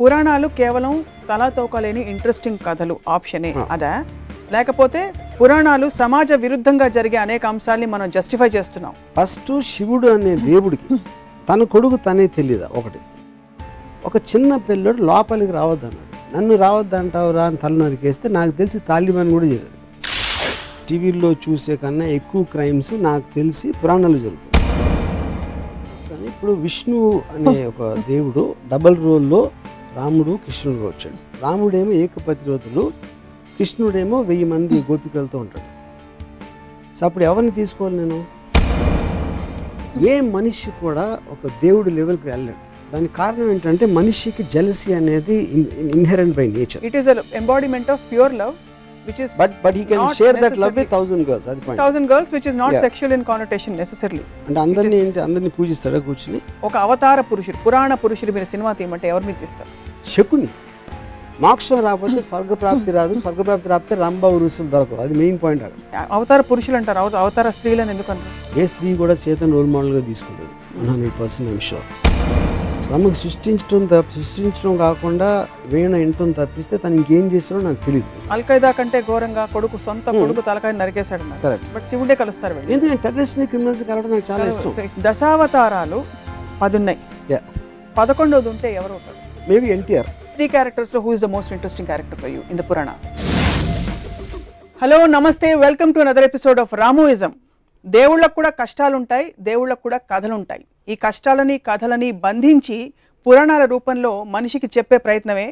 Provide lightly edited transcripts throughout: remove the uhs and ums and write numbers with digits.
పురాణాలు కేవలం తలాతోకలేని ఇంట్రెస్టింగ్ కథలు ఆప్షనే అదా, లేకపోతే పురాణాలు సమాజ విరుద్ధంగా జరిగే అనేక అంశాల్ని మనం జస్టిఫై చేస్తున్నాం? ఫస్ట్ శివుడు అనే దేవుడికి తన కొడుకు తనే తెలియదా? ఒకటి, ఒక చిన్న పిల్లడు లోపలికి రావద్దన్నాడు. నన్ను రావద్దంటావురా అని తల నరికేస్తే నాకు తెలిసి తాలిబాన్ కూడా చేయలేదు. టీవీల్లో చూసే కన్నా ఎక్కువ క్రైమ్స్ నాకు తెలిసి పురాణాలు జరుగుతాయి. కానీ ఇప్పుడు విష్ణువు అనే ఒక దేవుడు డబల్ రోల్లో రాముడు కృష్ణుడుగా వచ్చాడు. రాముడేమో ఏకపతివ్రతుడు, కృష్ణుడేమో 1000 మంది గోపికలతో ఉంటాడు. సో అప్పుడు ఎవరిని తీసుకోవాలి నేను? ఏ మనిషి కూడా ఒక దేవుడి లెవెల్కి వెళ్ళాడు. దానికి కారణం ఏంటంటే మనిషికి జెలసీ అనేది inherent by nature. It is embodiment of pure love which is but he can share that love with 1000 girls. అది point. 1000 girls which is not sexual in connotation necessarily. అంటే అందరిని పూజిస్తాడా కూర్చుని? ఒక అవతార పురుషుడు, పురాణ పురుషుడు మీరు సినిమా తీయమంటే ఎవరు మీకు తీస్తారు? శకుని. మోక్షం రాకపోతే స్వర్గప్రాప్తి రాదు, స్వర్గప్రాప్తి రాకపోతే రాంబాబు ఋషులు దొరకవు. అది మెయిన్ పాయింట్. అవతార పురుషులు అంటారు, అవతార స్త్రీలను ఎందుకు అంటారు? ఏ స్త్రీ కూడా చేతను రోల్ మోడల్గా తీసుకుంటుంది. 100% ఐమ్ షూర్. బ్రహ్మకు సృష్టించడం కాకుండా వీణ ఇంటం తప్పిస్తే తను ఇంకేం చేస్తాడో నాకు తెలియదు. అల్ఖైదా కంటే ఘోరంగా సొంత కొడుకు తలకాయ నరికేశాడు. కరెక్ట్. బట్ శివుడే కలుస్తారు. ఎందుకంటే టెర్రరిస్ట్ క్రిమినల్స్ కలవడం నాకు చాలా ఇష్టం. దశావతారాలు 10 ఉన్నాయి. 11వది ఉంటే ఎవరు ఉంటారు? మేబీ ఎన్టీఆర్. 3 characters లో who is the most interesting character for you in the Puranas? Hello, నమస్తే, welcome to another episode of రామోయిజం. దేవుళ్ళకు కూడా కష్టాలుంటాయి, దేవుళ్ళకు కూడా కథలుంటాయి. ఈ కష్టాలని కథలని బంధించి పురాణాల రూపంలో మనిషికి చెప్పే ప్రయత్నమే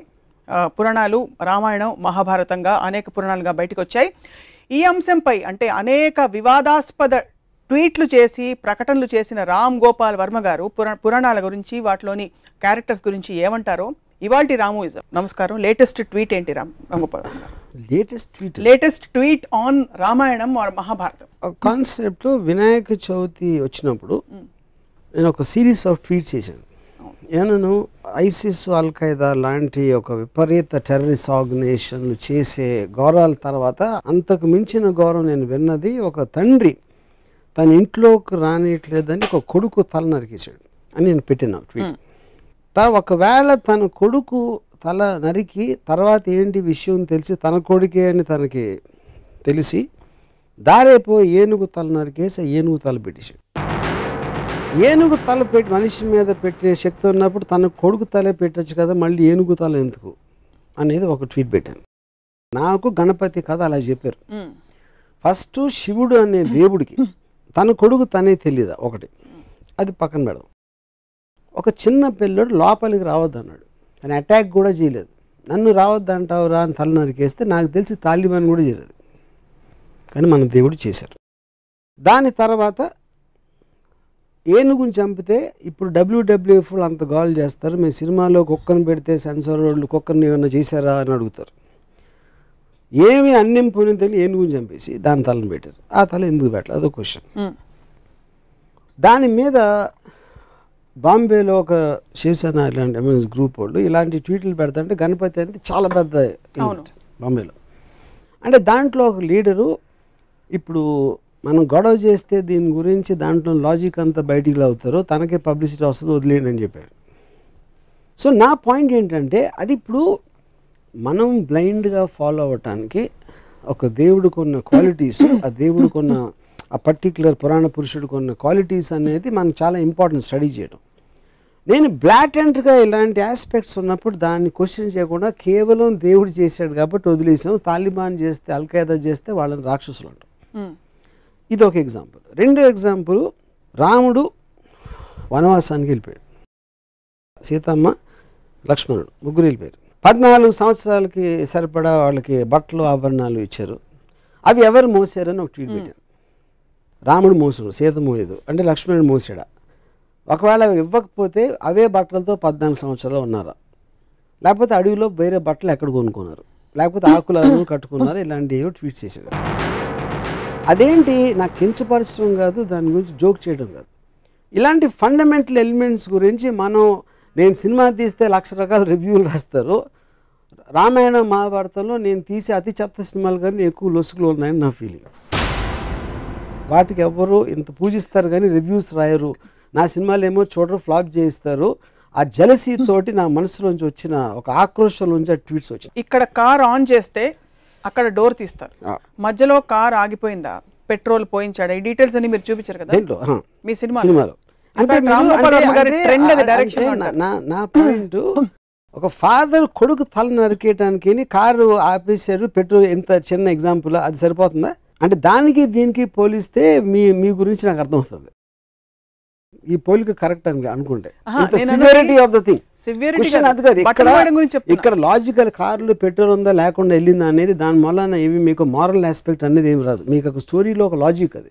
పురాణాలు. రామాయణం, మహాభారతంగా అనేక పురాణాలుగా బయటకు వచ్చాయి. ఈ అంశంపై అంటే అనేక వివాదాస్పద ట్వీట్లు చేసి ప్రకటనలు చేసిన రామ్ గోపాల్ వర్మ గారు పురాణాల గురించి, వాటిలోని క్యారెక్టర్స్ గురించి ఏమంటారో ఇవాల్టి రామోయిజం. నమస్కారం. లేటెస్ట్ ట్వీట్ ఏంటి రామ్ గోపాల్ వర్మ గారు? Latest tweet on Ramayanam or Mahabharatam కాన్సెప్ట్లో వినాయక చవితి వచ్చినప్పుడు నేను ఒక సిరీస్ ఆఫ్ ట్వీట్స్ చేశాను. నేను ఐసిస్, అల్ఖైదా లాంటి ఒక విపరీత టెర్రరిస్ట్ ఆర్గనైజేషన్లు చేసే ఘోరాల తర్వాత అంతకు మించిన ఘోరం నేను విన్నది, ఒక తండ్రి తన ఇంట్లోకి రానియట్లేదని ఒక కొడుకు తల నరికేశాడు అని నేను పెట్టిన ట్వీట్. ఒకవేళ తన కొడుకు తల నరికి తర్వాత ఏంటి విషయం తెలిసి తన కొడుకే అని తనకి తెలిసి దారేపో ఏనుగు తల నరికేసి ఏనుగు తల పెట్టేశాడు. ఏనుగు తల పెట్టి మనిషి మీద పెట్టే శక్తి ఉన్నప్పుడు తన కొడుకు తలే పెట్టచ్చు కదా, మళ్ళీ ఏనుగు తల ఎందుకు అనేది ఒక ట్వీట్ పెట్టాను. నాకు గణపతి కథ అలా చెప్పారు. ఫస్ట్ శివుడు అనే దేవుడికి తన కొడుకు తనే తెలియదా? ఒకటి, అది పక్కన పెడదాం. ఒక చిన్న పిల్లడు లోపలికి రావద్దన్నాడు. తను అటాక్ కూడా చేయలేదు. నన్ను రావద్దంటావురా అని తల నరికేస్తే నాకు తెలిసి తాలిబాన్ కూడా చేయలేదు. కానీ మన దేవుడు చేశారు. దాని తర్వాత ఏనుగుని చంపితే ఇప్పుడు WWF అంత గోల్ చేస్తారు. మేము సినిమాలో కుక్కను పెడితే సెన్సార్ వాళ్ళు కుక్కర్ని ఏమన్నా చేశారా అని అడుగుతారు. ఏమి అన్నం పోయిన తెలియదు, ఏనుగుని చంపేసి దాని తలను పెట్టారు. ఆ తల ఎందుకు పెట్టలేదు? అదో క్వశ్చన్. దాని మీద బాంబేలో ఒక శివసేన ఇలాంటి ఎంఎస్ గ్రూప్ వాళ్ళు ఇలాంటి ట్వీట్లు పెడతాంటే గణపతి అంటే చాలా పెద్ద బాంబేలో. అంటే దాంట్లో ఒక లీడరు ఇప్పుడు మనం గొడవ చేస్తే దీని గురించి దాంట్లో లాజిక్ అంతా బయటికి అవుతారో తనకే పబ్లిసిటీ వస్తుంది, వదిలేయండి అని చెప్పాడు. సో నా పాయింట్ ఏంటంటే అది ఇప్పుడు మనం బ్లైండ్గా ఫాలో అవ్వటానికి ఒక దేవుడికి ఉన్న క్వాలిటీస్, ఆ దేవుడికి ఉన్న ఆ పర్టిక్యులర్ పురాణ పురుషుడికి ఉన్న క్వాలిటీస్ అనేది మనకు చాలా ఇంపార్టెంట్ స్టడీ చేయడం. నేను బ్లాటెంట్గా ఇలాంటి ఆస్పెక్ట్స్ ఉన్నప్పుడు దాన్ని క్వశ్చన్ చేయకుండా కేవలం దేవుడు చేశాడు కాబట్టి వదిలేసాం, తాలిబాన్ చేస్తే అల్ఖైదా చేస్తే వాళ్ళని రాక్షసులు అంటాం. ఇది ఒక ఎగ్జాంపుల్. రెండో ఎగ్జాంపుల్, రాముడు వనవాసానికి వెళ్ళిపోయాడు, సీతమ్మ లక్ష్మణుడు ముగ్గురు వెళ్ళిపోయారు. 14 సంవత్సరాలకి సరిపడా వాళ్ళకి బట్టలు ఆభరణాలు ఇచ్చారు. అవి ఎవరు మోసారని ఒక ట్వీట్ పెట్టాను. రాముడు మోసాడు, సీత మోయదు అంటే లక్ష్మణుడు మోసాడా? ఒకవేళ ఇవ్వకపోతే అవే బట్టలతో 14 సంవత్సరాలు ఉన్నారా? లేకపోతే అడవిలో వేరే బట్టలు ఎక్కడ కొనుక్కున్నారు? లేకపోతే ఆకులను కట్టుకున్నారు? ఇలాంటివి ట్వీట్ చేశారు. అదేంటి నాకు కించపరచడం కాదు, దాని గురించి జోక్ చేయడం కాదు. ఇలాంటి ఫండమెంటల్ ఎలిమెంట్స్ గురించి నేను సినిమా తీస్తే 1,00,000 రకాల రివ్యూలు రాస్తారు. రామాయణ మహాభారతంలో నేను తీసే అతి చెత్త సినిమాలు కానీ ఎక్కువ లొసుగులు ఉన్నాయని నా ఫీలింగ్. వాటికి ఎవరు ఇంత పూజిస్తారు కానీ రివ్యూస్ రాయరు. నా సినిమాలు ఏమో చూడరు, ఫ్లాప్ చేయిస్తారు. ఆ జలసీ తోటి నా మనసులోంచి వచ్చిన ఒక ఆక్రోషంలోంచి ఆ ట్వీట్స్ వచ్చాయి. ఇక్కడ కార్ ఆన్ చేస్తే అక్కడ డోర్ తీస్తారు, మధ్యలో కార్ ఆగిపోయిందా, పెట్రోల్ పోయించాడా, ఈ డీటెయిల్స్ అన్ని మీరు చూపించారు కదా మీ సినిమాలో. అంటే నా పాయింట్, ఒక ఫాదర్ కొడుకు తల నరికేయడానికి కారు ఆపేశాడు, పెట్రోల్, ఎంత చిన్న ఎగ్జాంపుల్, అది సరిపోతుందా? అంటే దానికి దీనికి పోలిస్తే మీ గురించి నాకు అర్థమవుతుంది. ఈ పోలిక కరెక్ట్ అని అనుకుంటే సివియారిటీ ఆఫ్ ద థింగ్, అది కాదు. ఇక్కడ లాజికల్ కార్లు పెట్రోల్ ఉందా లేకుండా వెళ్ళిందా అనేది దాని వలన ఏమి మీకు మారల్ ఆస్పెక్ట్ అనేది ఏమి రాదు. మీకు ఒక స్టోరీలో ఒక లాజిక్ అది.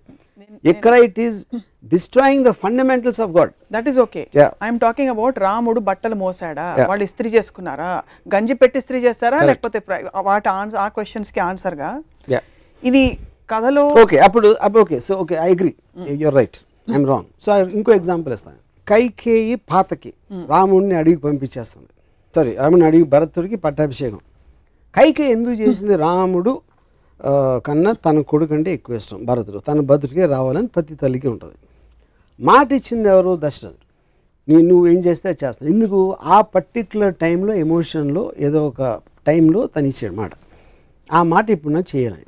ఇక్కడ it is destroying the fundamentals of God. That is okay. I'm talking about రాముడు బట్టలు మోసాడా, వాళ్ళు ఇస్త్రీ చేసుకున్నారా, గంజి పెట్టి ఇస్త్రీ చేస్తారా, లేకపోతే వాటి ఆ క్వశ్చన్స్ కి ఆన్సర్ గా ఇది కథలో ఓకే. అప్పుడు okay, so okay, I agree, you're right, I'm wrong. So ఇంకో ఎగ్జాంపుల్ ఇస్తాను. కైకేయి పాతకి రాముడిని అడిగి పంపించేస్తుంది, సారీ రాముడిని అడిగి భరతుడికి పట్టాభిషేకం. కైకేయి ఎందుకు చేసింది? రాముడు కన్నా తన కొడుకు అంటే ఎక్కువ ఇష్టం భరతుడు, తన భరతుడికే రావాలని ప్రతి తల్లికి ఉంటుంది. మాట ఇచ్చింది ఎవరు? దశరథుడు. నువ్వు ఏం చేస్తే చేస్తాను. ఎందుకు? ఆ పర్టిక్యులర్ టైంలో ఎమోషన్లో ఏదో ఒక టైంలో తను ఇచ్చాడు మాట. ఆ మాట ఇప్పుడు నాకు చేయాలని,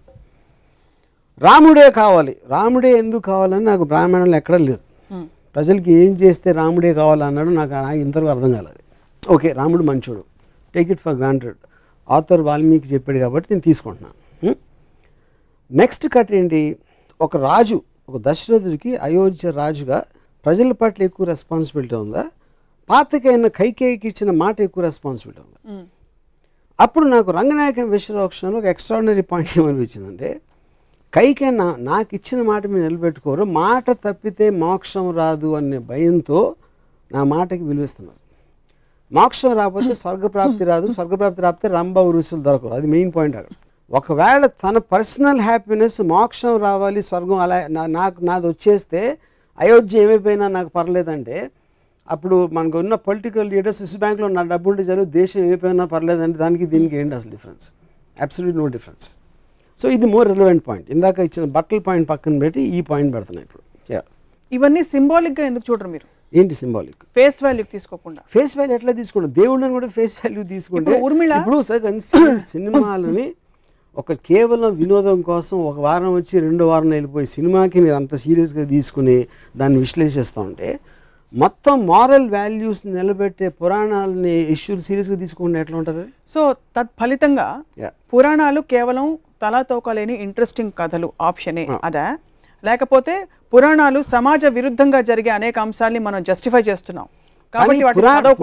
రాముడే కావాలి. రాముడే ఎందుకు కావాలని నాకు బ్రాహ్మణంలో ఎక్కడా లేదు. ప్రజలకి ఏం చేస్తే రాముడే కావాలన్నాడు నాకు ఇంతవరకు అర్థం కాలేదు. ఓకే, రాముడు మంచోడు, take it for granted, author Valmiki చెప్పాడు కాబట్టి నేను తీసుకుంటున్నాను. నెక్స్ట్ కట్ ఏంటి? ఒక రాజు, ఒక దశరథుడికి అయోధ్య రాజుగా ప్రజల పట్ల ఎక్కువ రెస్పాన్సిబిలిటీ ఉందా, పాతకైన కైకేయికి ఇచ్చిన మాట ఎక్కువ రెస్పాన్సిబిలిటీ ఉందా? అప్పుడు నాకు రంగనాయకం విశ్వరోక్షణలో ఒక ఎక్స్ట్రాడినరీ పాయింట్ ఏమనిపించిందంటే, కైకే నాకు ఇచ్చిన మాట మీరు నిలబెట్టుకోరు, మాట తప్పితే మోక్షం రాదు అనే భయంతో నా మాటకి విలువిస్తున్నారు. మోక్షం రాకపోతే స్వర్గప్రాప్తి రాదు, స్వర్గప్రాప్తి రాకపోతే రంభ ఉరుసులు దొరకరు. అది మెయిన్ పాయింట్ అక్కడ. ఒకవేళ తన పర్సనల్ హ్యాపీనెస్, మోక్షం రావాలి, స్వర్గం అలా నాది వచ్చేస్తే అయోధ్య ఏమైపోయినా నాకు పర్లేదంటే, అప్పుడు మనకు ఉన్న పొలిటికల్ లీడర్స్ స్విస్ బ్యాంక్లో నా డబ్బు ఉంటే చాలు, దేశం ఏమైపోయినా పర్లేదంటే దానికి దీనికి ఏంటి అసలు difference? Absolute no difference. So ఇది మోర్ రిలవెంట్ పాయింట్. ఇందాక ఇచ్చిన బట్టల పాయింట్ పక్కన పెట్టి ఈ పాయింట్ పెడుతున్నాయి ఇప్పుడు. ఇవన్నీ సింబాలిక్గా ఎందుకు చూడరు మీరు? ఏంటి సింబాలిక్? ఫేస్ వాల్యూ తీసుకోకుండా. ఫేస్ వాల్యూ ఎట్లా తీసుకుంటాం? దేవుళ్ళని కూడా ఫేస్ వాల్యూ తీసుకుంటే ఇప్పుడు సినిమాలని ఒక కేవలం వినోదం కోసం ఒక వారం వచ్చి 2వ వారం వెళ్ళిపోయి సినిమాకి మీరు అంత సీరియస్గా తీసుకుని దాన్ని విశ్లేషిస్తూ ఉంటే, మొత్తం మారల్ వాల్యూస్ నిలబెట్టే పురాణాలని ఇష్యూలు సీరియస్గా తీసుకుంటే ఎట్లా ఉంటుంది? సో తత్ఫలితంగా పురాణాలు కేవలం తలాతోకలేని ఇంట్రెస్టింగ్ కథలు ఆప్షనే అదా, లేకపోతే పురాణాలు సమాజ విరుద్ధంగా జరిగే అనేక అంశాలని మనం జస్టిఫై చేస్తున్నాం కాబట్టి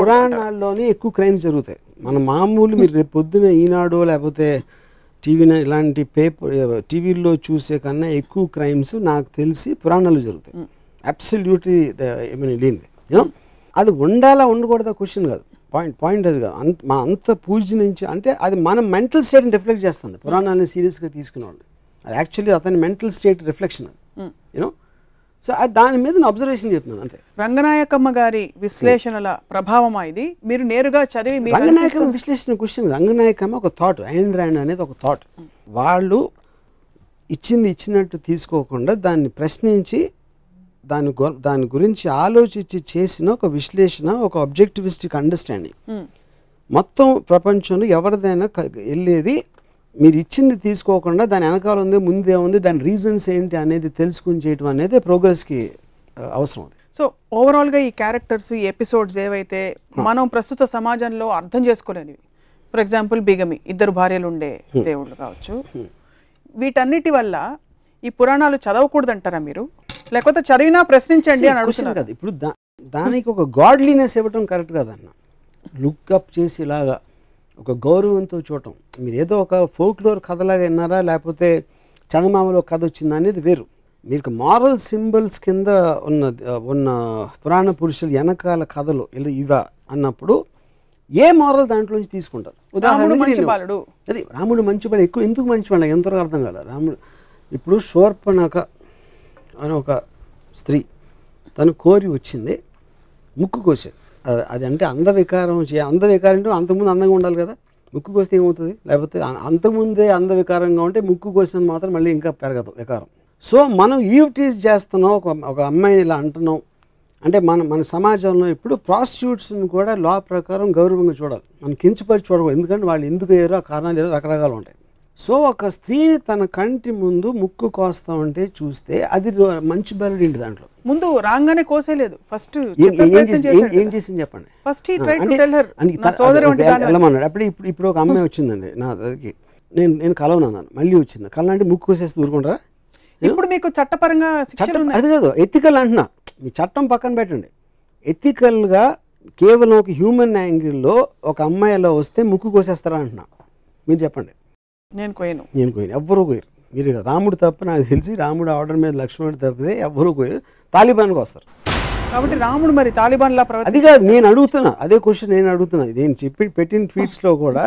పురాణాల్లోనే ఎక్కువ క్రైమ్స్ జరుగుతాయి. మన మామూలు మీరు రేపు పొద్దున ఈనాడు లేకపోతే టీవీ ఇలాంటి టీవీల్లో చూసే కన్నా ఎక్కువ క్రైమ్స్ నాకు తెలిసి పురాణాలు జరుగుతాయి. అబ్సల్యూట్లీ లేనిది. అది ఉండాలా ఉండకూడదా క్వశ్చన్ కాదు, పాయింట్ అది కాదు. అంత పూజ నుంచి అంటే అది మన మెంటల్ స్టేట్ని రిఫ్లెక్ట్ చేస్తుంది. పురాణాన్ని సీరియస్గా తీసుకునేవాళ్ళు అది యాక్చువల్లీ అతని మెంటల్ స్టేట్ రిఫ్లెక్షన్ అది. సో దాని మీద నేను అబ్జర్వేషన్ చెప్తున్నాను అంతే. రంగనాయకమ్మ గారి విశ్లేషణల ప్రభావం ఇది మీరు నేరుగా చదివి. రంగనాయకమ్మ విశ్లేషణ క్వశ్చన్, రంగనాయకమ్మ ఒక థాట్, ఐన్ ర్యాండ్ అనేది ఒక థాట్. వాళ్ళు ఇచ్చినట్టు తీసుకోకుండా దాన్ని ప్రశ్నించి దాని గురించి ఆలోచించి చేసిన ఒక విశ్లేషణ, ఒక ఆబ్జెక్టివిస్టిక్ అండర్స్టాండింగ్. మొత్తం ప్రపంచంలో ఎవరిదైనా వెళ్ళేది మీరు ఇచ్చింది తీసుకోకుండా దాని వెనకాల ఉంది, ముందే ఉంది, దాని రీజన్స్ ఏంటి అనేది తెలుసుకుని చేయటం అనేది ప్రోగ్రెస్కి అవసరం. సో ఓవరాల్గా ఈ క్యారెక్టర్స్, ఈ ఎపిసోడ్స్ ఏవైతే మనం ప్రస్తుత సమాజంలో అర్థం చేసుకోలేనివి, ఫర్ ఎగ్జాంపుల్ బిగమి, 2 భార్యలు ఉండే దేవుళ్ళు కావచ్చు, వీటన్నిటి వల్ల ఈ పురాణాలు చదవకూడదంటారా మీరు, లేకపోతే చదివినా ప్రశ్నించండి అని అడుగుతున్నారు కదా. ఇప్పుడు దానికి ఒక గాడ్లీనెస్ ఇవ్వటం కరెక్ట్ కదన్న. లుక్అప్ చేసి ఇలాగా ఒక గౌరవంతో చూడటం. మీరు ఏదో ఒక ఫోక్లోర్ కథలాగా విన్నారా, లేకపోతే చందమామలో కథ వచ్చిందా అనేది వేరు. మీకు మారల్ సింబల్స్ కింద ఉన్న పురాణ పురుషులు వెనకాల కథలు ఇవా అన్నప్పుడు ఏ మారల్ దాంట్లోంచి తీసుకుంటారు? ఉదాహరణకి అది రాముడు మంచివాడు, ఎక్కువ ఎందుకు మంచివాడు ఎంతవరకు అర్థం కాదు. రాముడు ఇప్పుడు శూర్పణఖ అని ఒక స్త్రీ తను కోరి వచ్చింది, ముక్కు కోసేది. అది అంటే అందవికారం అంటే అంతకుముందు అందంగా ఉండాలి కదా, ముక్కు కోస్తే ఏమవుతుంది? లేకపోతే అంతకుముందే అందవికారంగా ఉంటే ముక్కు కోసిన మాత్రం మళ్ళీ ఇంకా పెరగదు వికారం. సో మనం ఈవ్ టీజ్ చేస్తున్నాం, ఒక అమ్మాయిని ఇలా అంటున్నాం అంటే మన సమాజంలో ఇప్పుడు ప్రాస్టిట్యూట్స్ని కూడా లా ప్రకారం గౌరవంగా చూడాలి, మనం కించపరిచి చూడకూడదు. ఎందుకంటే వాళ్ళు ఎందుకు అయ్యారో ఆ కారణాలు ఏదో రకరకాలు ఉంటాయి. సో ఒక స్త్రీని తన కంటి ముందు ముక్కు కోస్తా ఉంటే చూస్తే అది మంచి బెరడు ఏంటి దాంట్లో ముందు రాగానే కోసేలేదు, ఫస్ట్ ఏం చేసింది చెప్పండి. ఫస్ట్ వెళ్ళమన్నాడు. ఇప్పుడు ఒక అమ్మాయి వచ్చిందండి నా దగ్గరికి, నేను కలవనన్నాను, మళ్ళీ వచ్చింది కలనంటే ముక్కు కోసేస్తే ఊరుకుంటారా? ఇప్పుడు మీకు చట్టపరంగా అది కాదు, ఎథికల్ అంటున్నా. మీ చట్టం పక్కన పెట్టండి, ఎథికల్గా కేవలం ఒక హ్యూమన్ యాంగిల్లో ఒక అమ్మాయి అలా వస్తే ముక్కు కోసేస్తారా అంటున్నా. మీరు చెప్పండి. నేను కోయను ఎవ్వరూ కోయరు. మీరు రాముడు తప్ప నాకు తెలిసి రాముడు ఆర్డర్ మీద లక్ష్మణుడు తప్పితే ఎవ్వరూ కోయరు. తాలిబాన్కి వస్తారు. కాబట్టి రాముడు మరి తాలిబాన్ లా అది కాదు నేను అడుగుతున్నా, అదే క్వశ్చన్ నేను అడుగుతున్నా. నేను పెట్టిన ట్వీట్స్లో కూడా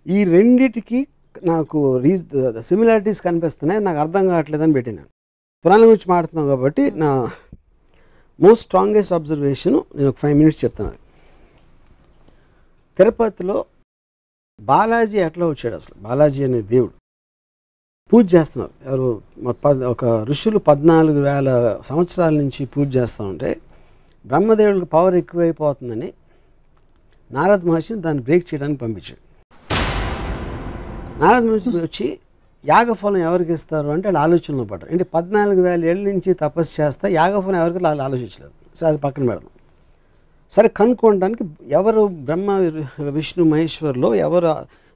ఈ రెండిటికి నాకు సిమిలారిటీస్ కనిపిస్తున్నాయి, నాకు అర్థం కావట్లేదని పెట్టినాను. పురాణం గురించి మాట్లాడుతున్నాం కాబట్టి నా మోస్ట్ స్ట్రాంగెస్ట్ అబ్జర్వేషన్ నేను ఒక 5 minutes చెప్తున్నాను. తిరుపతిలో బాలాజీ ఎట్లా వచ్చాడు? అసలు బాలాజీ అనే దేవుడు పూజ చేస్తున్నారు. ఎవరు ఒక ఋషులు 14,000 సంవత్సరాల నుంచి పూజ చేస్తూ ఉంటే బ్రహ్మదేవుడికి పవర్ ఎక్కువైపోతుందని నారద మహర్షిని దాన్ని బ్రేక్ చేయడానికి పంపించాడు. నారద మహర్షి వచ్చి యాగఫలం ఎవరికి ఇస్తారు అంటే వాళ్ళు ఆలోచనలో పడ్డారు. అంటే 14,000 ఏళ్ళ నుంచి తపస్సు చేస్తా యాగఫలం ఎవరికి వాళ్ళు ఆలోచించలేదు. సో అది పక్కన పెడదాం. సరే కనుక్కోవడానికి ఎవరు బ్రహ్మ విష్ణు మహేశ్వర్లో ఎవరు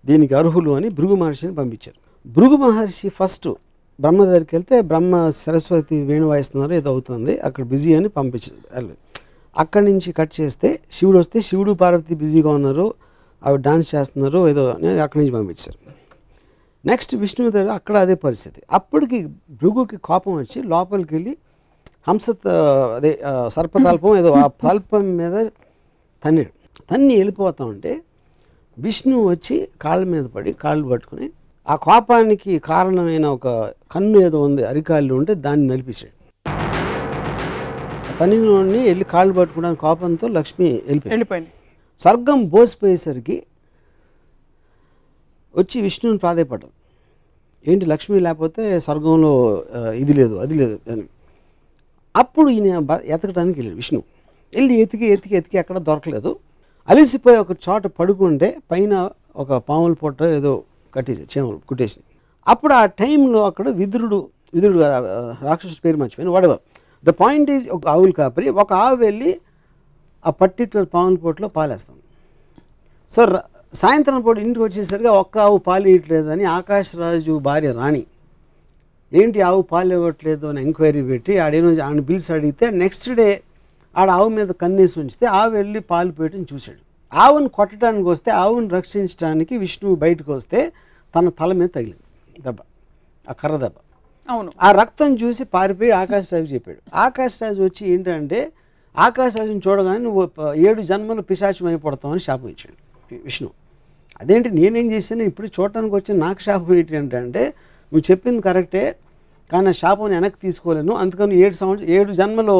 దీనికి అర్హులు అని భృగు మహర్షిని పంపించారు. భృగు మహర్షి ఫస్ట్ బ్రహ్మ దగ్గరికి వెళ్తే బ్రహ్మ సరస్వతి వేణు వాయిస్తున్నారు ఏదో అవుతుంది అక్కడ బిజీ అని పంపించారు. అక్కడి నుంచి కట్ చేస్తే శివుడు వస్తే శివుడు పార్వతి బిజీగా ఉన్నారు, అవి డాన్స్ చేస్తున్నారు ఏదో అని అక్కడి నుంచి పంపించారు. నెక్స్ట్ విష్ణువు దగ్గర అక్కడ అదే పరిస్థితి. అప్పటికి భృగుకి కోపం వచ్చి లోపలికి వెళ్ళి హంస అదే సర్పతల్పం ఏదో ఆ తల్పం మీద తన్ని వెళ్ళిపోతా ఉంటే విష్ణువు వచ్చి కాళ్ళ మీద పడి కాళ్ళు పట్టుకుని ఆ కోపానికి కారణమైన ఒక కన్ను ఏదో ఉంది అరికాళ్ళు ఉంటే దాన్ని నలిపేశాడు. తన్నిలోని వెళ్ళి కాళ్ళు పట్టుకోవడానికి కోపంతో లక్ష్మి వెళ్ళిపోయింది. స్వర్గం బోసిపోయేసరికి వచ్చి విష్ణువుని ప్రాధేయపడ్డాం, ఏంటి లక్ష్మి లేకపోతే స్వర్గంలో ఇది లేదు అది లేదు అని. అప్పుడు ఈయన ఎతకడానికి వెళ్ళాడు. విష్ణు వెళ్ళి ఎతికి ఎక్కడ దొరకలేదు. అలిసిపోయి ఒక చోట పడుకుంటే పైన ఒక పాముల పొట్ట ఏదో కట్టేసి చేమలు కుట్టేసి. అప్పుడు ఆ టైంలో అక్కడ విదురుడు రాక్షసుడి పేరు మర్చిపోయిన వాడేవారు. ద పాయింట్ ఈజ్ ఒక ఆవులు కాపరి ఒక ఆవు వెళ్ళి ఆ పర్టికులర్ పాముల పొట్టలో పాలేస్తాం. సో సాయంత్రం పూట ఇంటికి వచ్చేసరికి ఒక్క ఆవు పాలు ఇవ్వట్లేదని ఆకాశరాజు భార్య రాణి ఏంటి ఆవు పాలు ఇవ్వట్లేదు అని ఎంక్వైరీ పెట్టి ఆడిని పిలిచి అడిగితే నెక్స్ట్ డే ఆడ ఆవు మీద కన్నేసి ఉంచితే ఆవు వెళ్ళి పాలు పెట్టని చూశాడు. ఆవును కొట్టడానికి వస్తే ఆవును రక్షించడానికి విష్ణువు బయటకు వస్తే తన తల మీద తగిలింది దెబ్బ, ఆ కర్ర దెబ్బ. అవును. ఆ రక్తం చూసి పారిపోయి ఆకాశరాజు చెప్పాడు. ఆకాశరాజు వచ్చి ఏంటంటే ఆకాశరాజుని చూడగానే నువ్వు 7 జన్మలు పిశాచం అయిపోతామని శాపం ఇచ్చాడు విష్ణు. అదేంటి నేనేం చేశాను ఇప్పుడు చూడటానికి వచ్చి నాకు శాపం ఏంటి అంటే నువ్వు చెప్పింది కరెక్టే కానీ ఆ శాపం వెనక్కి తీసుకోలేను, అందుకని 7 జన్మలు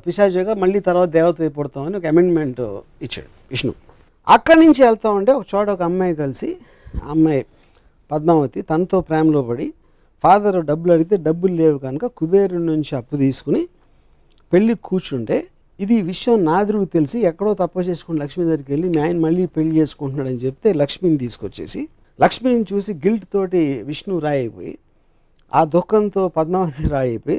పిశాచిగా మళ్ళీ తర్వాత దేవత అయిపోతామని ఒక అమెండ్మెంట్ ఇచ్చాడు విష్ణు. అక్కడి నుంచి వెళ్తా ఉంటే ఒక చోట ఒక అమ్మాయి కలిసి అమ్మాయి పద్మావతి తనతో ప్రేమలో పడి ఫాదర్ డబ్బులు అడిగితే డబ్బులు లేవు కనుక కుబేరుడి నుంచి అప్పు తీసుకుని పెళ్ళి కూర్చుంటే ఇది విషయం నాదురుకు తెలిసి ఎక్కడో తప్పు చేసుకుని లక్ష్మి దగ్గరికి వెళ్ళి మీ ఆయన మళ్ళీ పెళ్లి చేసుకుంటున్నాడని చెప్తే లక్ష్మిని తీసుకొచ్చేసి లక్ష్మిని చూసి గిల్ట్ తోటి విష్ణు రాయిపోయి ఆ దుఃఖంతో పద్మావతి రాయిపోయి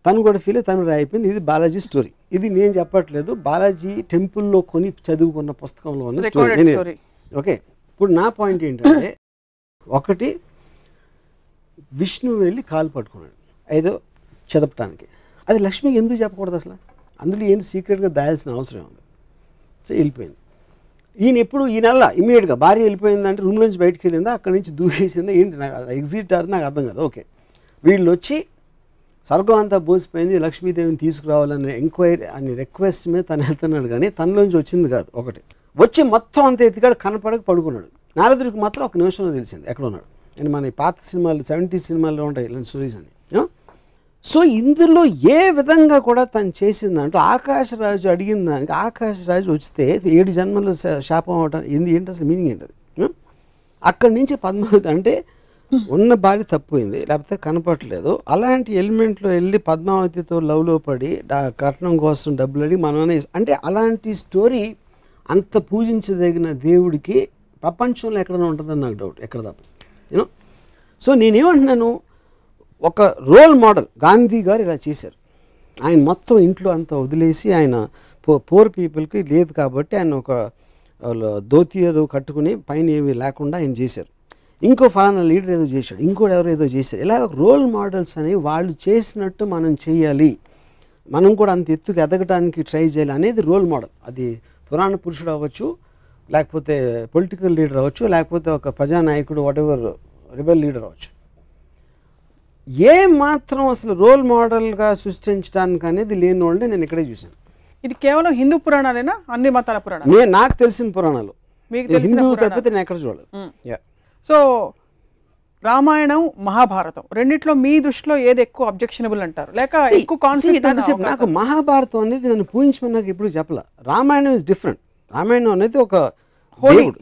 తను కూడా ఫీల్ తను రాయిపోయింది. ఇది బాలాజీ స్టోరీ, ఇది నేను చెప్పట్లేదు, బాలాజీ టెంపుల్లో కొని చదువుకున్న పుస్తకంలో ఉన్న స్టోరీ. ఓకే, ఇప్పుడు నా పాయింట్ ఏంటంటే ఒకటి విష్ణు వెళ్ళి కాలు పట్టుకున్నాడు ఏదో చదపటానికి, అది లక్ష్మికి ఎందుకు చెప్పకూడదు అసలు? అందులో ఏంటి సీక్రెట్గా దాయాల్సిన అవసరం ఉంది. సో వెళ్ళిపోయింది. ఈయన ఎప్పుడు ఈ నెల ఇమీడియట్గా భార్య వెళ్ళిపోయిందంటే రూమ్ నుంచి బయటకు వెళ్ళిందా అక్కడి నుంచి దూకేసిందా ఏంటి నాకు ఎగ్జిట్ అది నాకు అర్థం కాదు. ఓకే, వీళ్ళు వచ్చి స్వర్గం అంతా బోసిపోయింది లక్ష్మీదేవిని తీసుకురావాలనే ఎంక్వైరీ అని రిక్వెస్ట్ మీద తను వెళ్తున్నాడు కానీ తనలోంచి వచ్చింది కాదు. ఒకటి వచ్చి మొత్తం అంతా ఎత్తికాడు కనపడక పడుకున్నాడు. నారదుడికి మాత్రం ఒక నిమిషంలో తెలిసింది ఎక్కడ ఉన్నాడు అని. మన పాత సినిమాలు 70s సినిమాల్లో ఉంటాయి ఇలాంటి స్టోరీస్ అని. సో ఇందులో ఏ విధంగా కూడా తను చేసిందంటూ ఆకాశరాజు అడిగిన దానికి ఆకాశరాజు వస్తే 7 జన్మలు శాపం అవటం ఏంటి అసలు మీనింగ్ ఏంటది? అక్కడి నుంచి పద్మావతి అంటే ఉన్న భార్య తప్పిపోయింది, లేకపోతే కనపడలేదు, అలాంటి ఎలిమెంట్లో వెళ్ళి పద్మావతితో లవ్లో పడి కట్నం కోసం డబ్బులు అడిగి మనమే అంటే అలాంటి స్టోరీ అంత పూజించదగిన దేవుడికి ప్రపంచంలో ఎక్కడైనా ఉంటుందని నాకు డౌట్, ఎక్కడ తప్ప యూనో. సో నేనేమంటున్నాను, ఒక రోల్ మోడల్ గాంధీ గారు ఇలా చేశారు. ఆయన మొత్తం ఇంట్లో అంతా వదిలేసి ఆయన పూర్ పీపుల్కి లేదు కాబట్టి ఆయన ఒక ధోతి ఏదో కట్టుకుని పైన ఏమీ లేకుండా ఆయన చేశారు. ఇంకో ఫలానా లీడర్ ఏదో చేశాడు, ఇంకోటి ఎవరు ఏదో చేశారు. ఇలా రోల్ మోడల్స్ అని వాళ్ళు చేసినట్టు మనం చేయాలి, మనం కూడా అంత ఎత్తుకు ఎదగడానికి ట్రై చేయాలి అనేది రోల్ మోడల్. అది పురాణ పురుషుడు అవ్వచ్చు, లేకపోతే పొలిటికల్ లీడర్ అవ్వచ్చు, లేకపోతే ఒక ప్రజానాయకుడు వాటెవర్ రిబెల్ లీడర్ అవ్వచ్చు. ఏ మాత్రం అసలు రోల్ మోడల్గా సృష్టించడానికి అనేది లేని వాళ్ళని నేను ఇక్కడే చూశాను. ఇది కేవలం హిందూ పురాణాలేనా, అన్ని మతాల పురాణాలు? నాకు తెలిసిన పురాణాలు, హిందూ తప్పితే నేను ఎక్కడ చూడలేదు. సో రామాయణం మహాభారతం రెండిట్లో మీ దృష్టిలో ఏది ఎక్కువ అబ్జెక్షనబుల్ అంటారు, లేక ఎక్కువ కాన్ఫ్లిక్ట్? నాకు మహాభారతం అనేది నన్ను పూజించమని నాకు ఎప్పుడు చెప్పలే. Ramayanam is different. రామాయణం అనేది ఒక దేవుడు,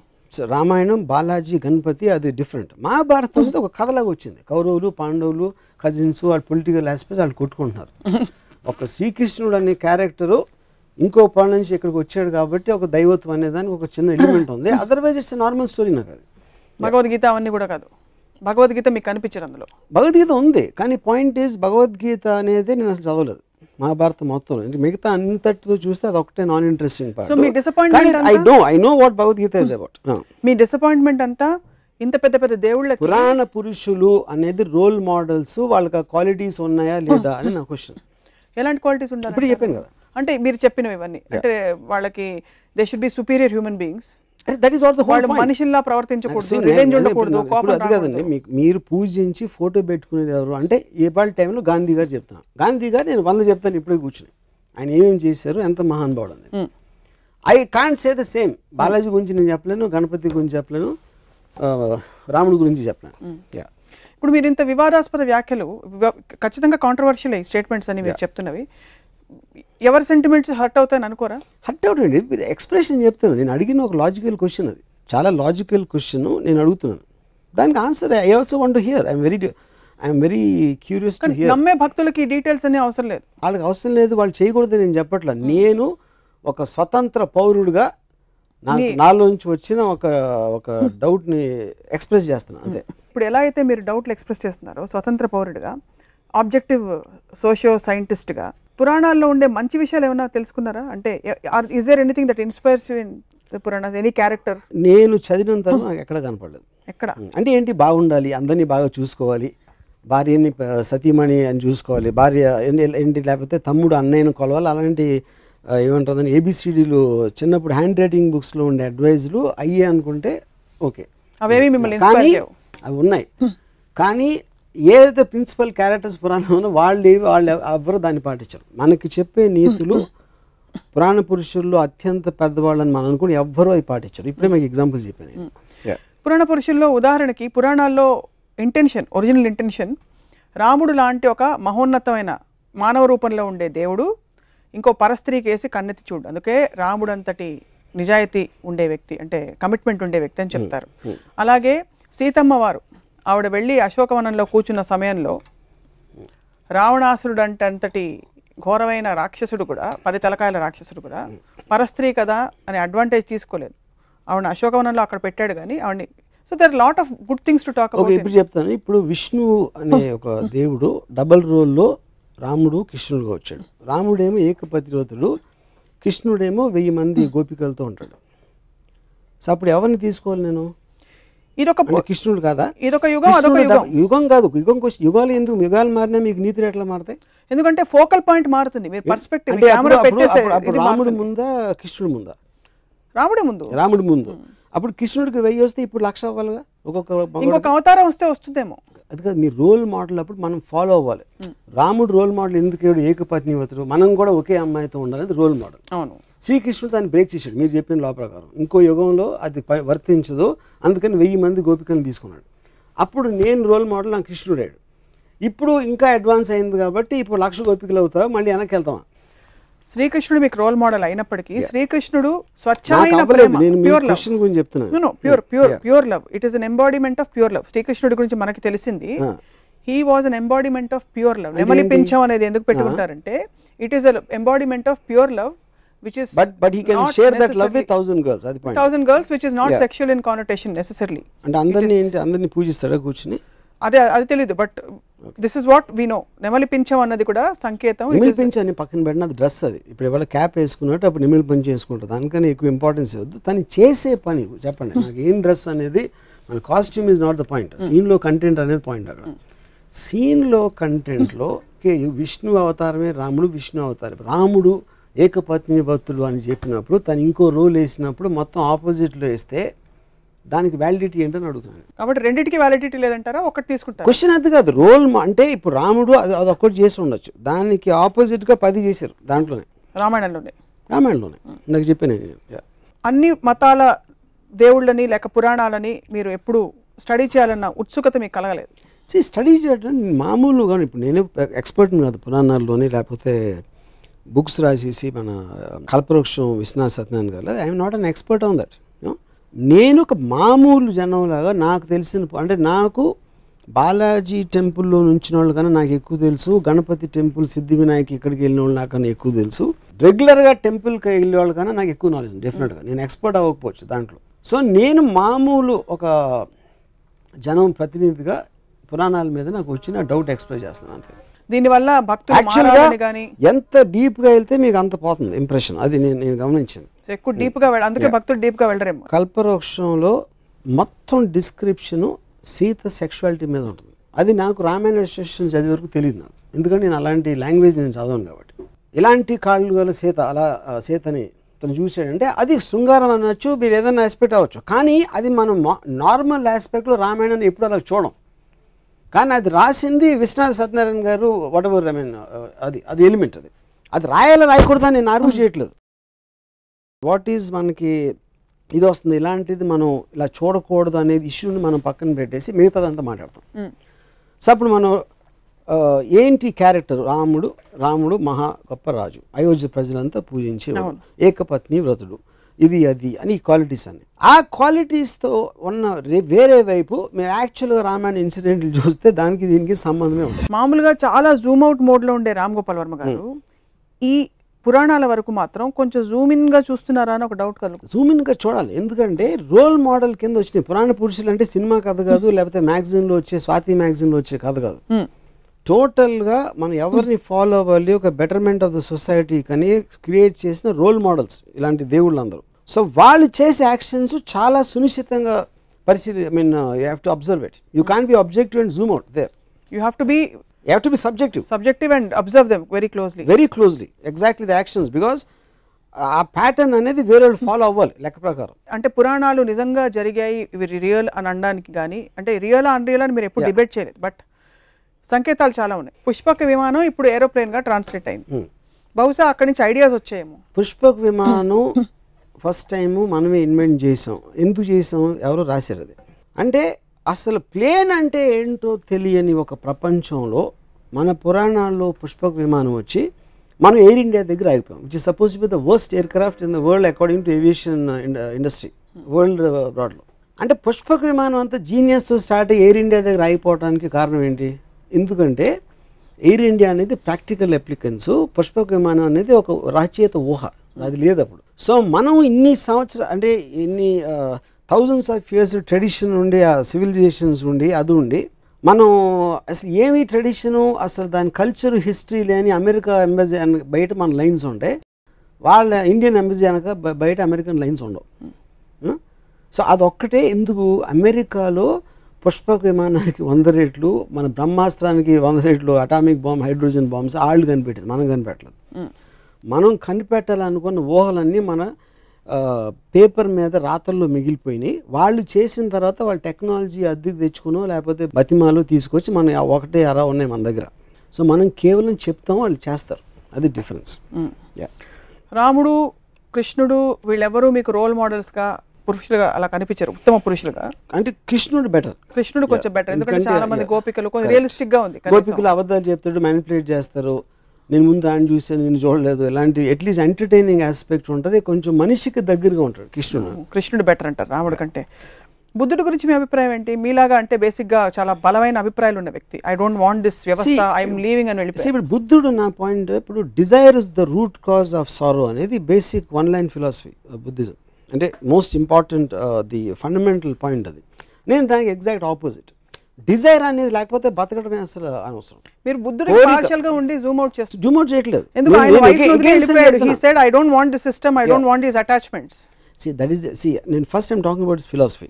రామాయణం బాలాజీ గణపతి అది డిఫరెంట్. మహాభారతం అనేది ఒక కథలాగా వచ్చింది. కౌరవులు పాండవులు కజిన్స్ వాళ్ళు పొలిటికల్ ఆస్పెక్ట్స్ వాళ్ళు కొట్టుకుంటున్నారు. ఒక శ్రీకృష్ణుడు అనే క్యారెక్టరు ఇంకో పని నుంచి ఇక్కడికి వచ్చాడు కాబట్టి ఒక దైవత్వం అనే దానికి ఒక చిన్న ఎలిమెంట్ ఉంది. Otherwise it's normal story. నాకు అది భగవద్గీత అవన్నీ కూడా కాదు. భగవద్గీత మీకు కనిపించదు అందులో? భగవద్గీత ఉంది, కానీ పాయింట్ ఈజ్ భగవద్గీత అనేది నేను అసలు చదవలేదు మహాభారతం మొత్తంలో. మిగతా అంతటితో చూస్తే అది ఒకటే non interesting part. So me disappointment, I know what Bhagavad Gita is about. Me disappointment అంతా ఇంత పెద్ద పెద్ద దేవుళ్ళ పురాణ పురుషులు అనేది రోల్ మోడల్స్, వాళ్ళకి ఆ క్వాలిటీస్ ఉన్నాయా లేదా అని నా క్వశ్చన్. ఎలాంటి క్వాలిటీస్ ఉండాలి? ఇప్పుడు చెప్పాను కదా, అంటే మీరు చెప్పినవి ఇవన్నీ అంటే వాళ్ళకి they should be superior human beings. That is what the whole point. మనిషిలా ప్రవర్తించకూడదు, రివెంజ్ ఉండకూడదు, కోపం అది కదండి. మీరు పూజించి ఫోటో పెట్టుకునేది ఎవరు అంటే ఏ పాటి టైంలో గాంధీ గారు చెప్తాను. గాంధీ గారు నేను 100 చెప్తాను ఇప్పుడే కూర్చుని. ఆయన ఏమేమి చేశారు, ఎంత మహానుభావుడు అని. I can't say the same. Balaji గురించి నేను చెప్పలేను, గణపతి గురించి చెప్పలేను, రాముడి గురించి చెప్పలేను. ఇప్పుడు మీరు ఇంత వివాదాస్పద వ్యాఖ్యలు, ఖచ్చితంగా కాంట్రవర్షియల్ స్టేట్మెంట్స్ అని మీరు చెప్తున్నవి, ఎవరి సెంటిమెంట్స్ హర్ట్ అవుతాయని అనుకోరా? హర్ట్ అవుతుంది. ఎక్స్ప్రెషన్ చెప్తాను. నేను అడిగిన ఒక లాజికల్ క్వశ్చన్, అది చాలా లాజికల్ క్వశ్చన్ నేను అడుగుతున్నాను. దానికి answer I also want to hear. I'm very curious to hear. నమ్మే భక్తులకి డీటెయిల్స్ అనే అవసరం లేదు, వాళ్ళకి అవసరం లేదు, వాళ్ళు చేయకూడదు నేను చెప్పట్లా. నేను ఒక స్వతంత్ర పౌరుడుగా నాలోంచి వచ్చిన ఒక డౌట్ని ఎక్స్ప్రెస్ చేస్తున్నాను అంతే. ఇప్పుడు ఎలా అయితే మీరు డౌట్లు ఎక్స్ప్రెస్ చేస్తున్నారో స్వతంత్ర పౌరుడిగా, ఆబ్జెక్టివ్ సోషియో సైంటిస్ట్గా, పురాణాల్లో ఉండే మంచి విషయాలు ఏమైనా తెలుసుకున్నారా? అంటే is there anything that inspires you in the Puranas, any character? నేను చదివినంత నాకు ఎక్కడ కనపడలేదు. ఎక్కడ అంటే ఏంటి, బాగుండాలి, అందరినీ బాగా చూసుకోవాలి, భార్యని సతీమణి అని చూసుకోవాలి, భార్య ఏంటి, లేకపోతే తమ్ముడు అన్నయ్యను కొలవాలి, అలాంటి ఏమంటుందని ఏబిసిడీలు చిన్నప్పుడు హ్యాండ్ రైటింగ్ బుక్స్లో ఉండే అడ్వైజులు అయ్యే అనుకుంటే ఓకే, అవేవి మిమ్మల్ని కానీ అవి ఉన్నాయి. కానీ ఏదైతే ప్రిన్సిపల్ క్యారెక్టర్స్ పురాణంలో వాళ్ళు ఎవ్వరు దాన్ని పాటించరు. మనకి చెప్పే నీతులు పురాణ పురుషుల్లో అత్యంత పెద్దవాళ్ళని మనం అనుకుని ఎవ్వరూ అవి పాటించరు. ఇప్పుడే మీకు ఎగ్జాంపుల్స్ చెప్పాను. పురాణ పురుషుల్లో ఉదాహరణకి, పురాణాల్లో ఇంటెన్షన్, ఒరిజినల్ ఇంటెన్షన్, రాముడు లాంటి ఒక మహోన్నతమైన మానవ రూపంలో ఉండే దేవుడు ఇంకో పరస్త్రీకి వేసి కన్నెత్తి చూడు, అందుకే రాముడు అంతటి నిజాయితీ ఉండే వ్యక్తి, అంటే కమిట్మెంట్ ఉండే వ్యక్తి అని చెప్తారు. అలాగే సీతమ్మ వారు, ఆవిడ వెళ్ళి అశోకవనంలో కూర్చున్న సమయంలో రావణాసురుడు అంతటి ఘోరమైన రాక్షసుడు కూడా, 10 తలకాయల రాక్షసుడు కూడా పరస్త్రీ కదా అని అడ్వాంటేజ్ తీసుకోలేదు. ఆవిడ అశోకవనంలో అక్కడ పెట్టాడు కానీ ఆవిడని. So there lot of good things to talk about. ఇప్పుడు చెప్తాను. ఇప్పుడు విష్ణువు అనే ఒక దేవుడు డబల్ రోల్లో రాముడు కృష్ణుడుగా వచ్చాడు. రాముడేమో ఏకపతివ్రతుడు, కృష్ణుడేమో 1000 మంది గోపికలతో ఉంటాడు. సో అప్పుడు ఎవరిని తీసుకోవాలి నేను? ఇదొక కృష్ణుడు కాదా? ఇదొక యుగం, అదొక యుగం. యుగం కాదు, యుగాలు ఎందుకు? యుగాలు మారినా మీకు నీతులు ఎట్లా మారుతాయి? ఎందుకంటే ఫోకల్ పాయింట్ మారుతుంది, మీరు పర్స్పెక్టివ్. అప్పుడు రాముడు ముందా కృష్ణుడు ముందా? రాముడు ముందు. అప్పుడు కృష్ణుడికి 1000 వస్తే ఇప్పుడు 1,00,000 అవ్వాలిగా. ఇంకొక అవతారం వస్తే వస్తుందేమో. అది కాదు, మీ రోల్ మోడల్ అప్పుడు మనం ఫాలో అవ్వాలి. రాముడు రోల్ మోడల్ ఎందుకు ఏకపత్నివ్రతుడు, మనం కూడా ఒకే అమ్మాయితో ఉండాలనేది రోల్ మోడల్. అవును. శ్రీకృష్ణుడు దాన్ని బ్రేక్ చేశాడు మీరు చెప్పిన లా ప్రకారం. ఇంకో యుగంలో అది వర్తించదు, అందుకని 1000 మంది గోపికలను తీసుకున్నాడు. అప్పుడు నేను రోల్ మోడల్, నాకు కృష్ణుడు అయ్యాడు. ఇప్పుడు ఇంకా అడ్వాన్స్ అయింది కాబట్టి ఇప్పుడు 1,00,000 గోపికలు అవుతావు, మళ్ళీ వెనక్కి వెళ్తామా? శ్రీకృష్ణుడు మీకు రోల్ మోడల్ అయినప్పటికీ శ్రీకృష్ణుడు నాకు స్వచ్ఛమైన అవ్వలేదు, ప్రేమ, నేను మీ ప్యూర్ లవ్. క్వశ్చన్ గురించి చెప్తున్నాను. Pure love. It is an embodiment of pure love. శ్రీకృష్ణుడి గురించి మనకి తెలిసింది he was an embodiment of pure love. నెమలి పింఛం అనేది ఎందుకు పెట్టుకుంటారంటే it is an embodiment of pure love which is but he can share that love with 1000 girls. అది point. 1000 girls which is not sexual in connotation necessarily. అంటే అందరిని పూజిస్తాడా కూర్చుని? అది తెలియదు, but this is what we know. నెమలి పింఛం అన్నది కూడా సంకేతం. నిమిల్ పింఛ అని పక్కన పెట్టిన అది డ్రెస్. అది ఇప్పుడు ఎవరు క్యాప్ వేసుకున్నట్టు అప్పుడు నిమిల్ పింఛ వేసుకుంటారు. దానికన్నా ఎక్కువ ఇంపార్టెన్స్ ఇవ్వద్దు. తను చేసే పని చెప్పండి నాకు. ఏం డ్రెస్ అనేది మన costume is not the point. సీన్లో కంటెంట్ అనేది పాయింట్. అక్కడ సీన్లో కంటెంట్లో విష్ణు అవతారమే రాముడు. విష్ణు అవతారం రాముడు ఏకపత్ని భక్తుడు అని చెప్పినప్పుడు తను ఇంకో రోల్ వేసినప్పుడు మొత్తం ఆపోజిట్లో వేస్తే దానికి వ్యాలిడిటీ ఏంటని అడుగుతున్నాను. కాబట్టి రెండింటికి వ్యాలిడిటీ లేదంటారా? ఒకటి తీసుకుంటారు. క్వశ్చన్ అది కాదు. రోల్ అంటే ఇప్పుడు రాముడు అది ఒక్కటి చేసి ఉండొచ్చు, దానికి ఆపోజిట్గా 10 చేశారు దాంట్లోనే, రామాయణంలోనే నాకు చెప్పాను. అన్ని మతాల దేవుళ్ళని లేక పురాణాలని మీరు ఎప్పుడు స్టడీ చేయాలన్న ఉత్సుకత మీకు కలగలేదు? స్టడీ చేయడం మామూలుగా ఇప్పుడు నేను ఎక్స్పర్ట్ని కాదు పురాణాల్లోని, లేకపోతే బుక్స్ రాసేసి మన కల్పవృక్షం విశ్వనాథ సత్యనారాయణ గారు I'm not an expert on that. నేను ఒక మామూలు జనంలాగా నాకు తెలిసిన అంటే నాకు బాలాజీ టెంపుల్లో నుంచిన వాళ్ళు కన్నా నాకు ఎక్కువ తెలుసు. గణపతి టెంపుల్ సిద్ధి వినాయక్ ఇక్కడికి వెళ్ళిన వాళ్ళు నాకన్నా ఎక్కువ తెలుసు. రెగ్యులర్గా టెంపుల్కి వెళ్ళే వాళ్ళు కన్నా నాకు ఎక్కువ నాలెడ్జ్ డెఫినెట్గా. నేను ఎక్స్పర్ట్ అవ్వకపోవచ్చు దాంట్లో. సో నేను మామూలు ఒక జనం ప్రతినిధిగా పురాణాల మీద నాకు వచ్చిన డౌట్ ఎక్స్ప్రెస్ చేస్తున్నాను అంతే. దీనివల్ల భక్తులు ఎంత డీప్గా వెళ్తే మీకు అంత పోతుంది ఇంప్రెషన్. అది నేను గమనించాను. ఎక్కువ డీప్గా అందుకే భక్తులు డీప్గా వెళ్ళరేమో. కల్పవృక్షంలో మొత్తం డిస్క్రిప్షను సీత సెక్షువాలిటీ మీద ఉంటుంది. అది నాకు రామాయణ విశేషం చదివే వరకు తెలియదు నాకు, ఎందుకంటే నేను అలాంటి లాంగ్వేజ్ నేను చదవను కాబట్టి. ఇలాంటి కాళ్ళు గల సీత అలా సీతని తను చూసాడంటే అది శృంగారం అనొచ్చు, మీరు ఏదైనా ఆస్పెక్ట్ అవ్వచ్చు. కానీ అది మనం నార్మల్ ఆస్పెక్ట్లో రామాయణాన్ని ఎప్పుడు అలా చూడం. కానీ అది రాసింది విశ్వనాథ సత్యనారాయణ గారు. వాట్ ఎవర్ ఐ మీన్ అది ఎలిమెంట్. అది రాయకూడదని నేను ఆర్గ్యూ చేయట్లేదు. వాట్ ఈజ్ మనకి ఇది వస్తుంది ఇలాంటిది మనం ఇలా చూడకూడదు అనేది ఇష్యూని మనం పక్కన పెట్టేసి మిగతాదంతా మాట్లాడతాం. సో అప్పుడు మనం ఏంటి క్యారెక్టర్ రాముడు మహా గొప్ప రాజు, అయోధ్య ప్రజలంతా పూజించే ఏకపత్ని వ్రతుడు, ఇది అది అని క్వాలిటీస్ అన్ని. ఆ క్వాలిటీస్తో ఉన్న వేరే వైపు మీరు యాక్చువల్గా రామాయణ ఇన్సిడెంట్లు చూస్తే దానికి దీనికి సంబంధమే ఉంటుంది. మామూలుగా చాలా జూమ్ అవుట్ మోడ్లో ఉండే రామ్ గోపాల్ వర్మ గారు ఈ పురాణాల వరకు మాత్రం కొంచెం జూమ్ ఇన్గా చూస్తున్నారా అని ఒక డౌట్ కలుగు. జూమ్ ఇన్గా చూడాలి, ఎందుకంటే రోల్ మోడల్ కింద వచ్చినాయి పురాణ పురుషులు. అంటే సినిమా కథ కాదు, లేకపోతే మ్యాగజైన్లో వచ్చే స్వాతి మ్యాగజైన్లో వచ్చే కథ కాదు. టోటల్గా మనం ఎవరిని ఫాలో అవ్వాలి, ఒక బెటర్మెంట్ ఆఫ్ ద సొసైటీ కానీ క్రియేట్ చేసిన రోల్ మోడల్స్ ఇలాంటి దేవుళ్ళు అందరూ. సో వాళ్ళు చేసే యాక్షన్స్ చాలా సునిశ్చితంగా పరిశీలి I mean you have to observe it. You can't be objective and zoom out there. You have to be subjective and observe them very closely exactly the actions, because ఆ pattern అనేది వేరే వాళ్ళు follow అవ్వాలి లెక్క ప్రకారం. అంటే పురాణాలు నిజంగా జరిగాయి ఇవి రియల్ అని అనడానికి కానీ, అంటే రియల్ అన్రియల్ అని మీరు ఎప్పుడు డిబేట్ చేయలేదు, బట్ సంకేతాలు చాలా ఉన్నాయి. పుష్పక విమానం ఇప్పుడు ఏరోప్లేన్ గా ట్రాన్స్లేట్ అయింది. బహుశా అక్కడి నుంచి ఐడియాస్ వచ్చాయేమో. పుష్పక విమానం ఫస్ట్ టైము మనమే ఇన్వెంట్ చేసాం. ఎందుకు చేసాం? ఎవరో రాశారు అది. అంటే అసలు ప్లేన్ అంటే ఏంటో తెలియని ఒక ప్రపంచంలో మన పురాణాల్లో పుష్పక విమానం వచ్చి మనం ఎయిర్ ఇండియా దగ్గర ఆగిపోయాం, which is suppose to be the worst aircraft in the world according to aviation industry world బ్రాడ్లో. అంటే పుష్పక విమానం అంతా జీనియస్తో స్టార్ట్ అయ్యి ఎయిర్ ఇండియా దగ్గర ఆగిపోవడానికి కారణం ఏంటి? ఎందుకంటే ఎయిర్ ఇండియా అనేది ప్రాక్టికల్ అప్లికెన్స్, పుష్పక విమానం అనేది ఒక రచయిత ఊహ, అది లేదు అప్పుడు. సో మనం ఇన్ని సంవత్సరాలు అంటే ఇన్ని థౌజండ్స్ ఆఫ్ ఇయర్స్ ట్రెడిషన్ ఉండి, ఆ సివిలైజేషన్స్ ఉండి అది ఉండి మనం అసలు ఏమి ట్రెడిషను అసలు దాని కల్చర్ హిస్టరీ లేని అమెరికా ఎంబసీ బయట మన లైన్స్ ఉంటాయి, వాళ్ళ ఇండియన్ ఎంబసీ అనక బయట అమెరికన్ లైన్స్ ఉండవు. సో అదొక్కటే ఎందుకు అమెరికాలో పుష్పక విమానానికి 100 రెట్లు, మన బ్రహ్మాస్త్రానికి 100 రెట్లు అటామిక్ బాంబ్, హైడ్రోజన్ బాంబ్స్ వాళ్ళు కనిపెట్టారు, మనం కనిపెట్టలేదు. మనం కనిపెట్టాలనుకున్న ఊహలన్నీ మన పేపర్ మీద రాతల్లో మిగిలిపోయినాయి. వాళ్ళు చేసిన తర్వాత వాళ్ళ టెక్నాలజీ అద్దెకి తెచ్చుకునో లేకపోతే బతిమాలు తీసుకొచ్చి మన ఒకటే అరా ఉన్నాయి మన దగ్గర. సో మనం కేవలం చెప్తాం, వాళ్ళు చేస్తారు, అది డిఫరెన్స్. రాముడు, కృష్ణుడు వీళ్ళెవరూ మీకు రోల్ మోడల్స్గా పురుషులుగా అలా కనిపించారు, ఉత్తమ పురుషులుగా? అంటే కృష్ణుడు బెటర్, కృష్ణుడు కొంచెం బెటర్, ఎందుకంటే చాలా మంది గోపికలు కొంచెం రియలిస్టిక్ గా ఉంది. గోపికలు అబద్ధాలు చెప్తాడు, మ్యానిపులేట్ చేస్తారు, నేను ముందు ఆయన చూసాను నేను చూడలేదు, ఇలాంటి అట్లీస్ట్ ఎంటర్టైనింగ్ ఆస్పెక్ట్ ఉంటుంది, కొంచెం మనిషికి దగ్గరగా ఉంటాడు కృష్ణుడు బెటర్ అంటారు రాముడు కంటే. బుద్ధుడి గురించి మీ అభిప్రాయం ఏంటి? మీలాగా అంటే బేసిక్గా చాలా బలమైన అభిప్రాయాలు ఉన్న వ్యక్తి, ఐ డోంట్ వాంట్ దిస్ వ్యవస్థ, ఐఎమ్ లీవింగ్ అని వెళ్ళిపోయి. ఇప్పుడు బుద్ధుడు నా పాయింట్, ఇప్పుడు desire is the root cause of sorrow అనేది basic one line philosophy Buddhism, అంటే most important the fundamental point అది. నేను దానికి ఎగ్జాక్ట్ ఆపోజిట్. డిజైర్ అనేది లేకపోతే బతకడమే అసలు అనవసరం. మీరు బుద్ధుడి పార్షియల్ గా ఉండి జూమ్ అవుట్ చేస్తారు. జూమ్ అవుట్ చేయట్లేదు. ఎందుకు ఆయన వైఫ్ ను వెళ్ళిపోయాడు. He said I don't want this system, I don't want this attachments. నేను first time talking about philosophy.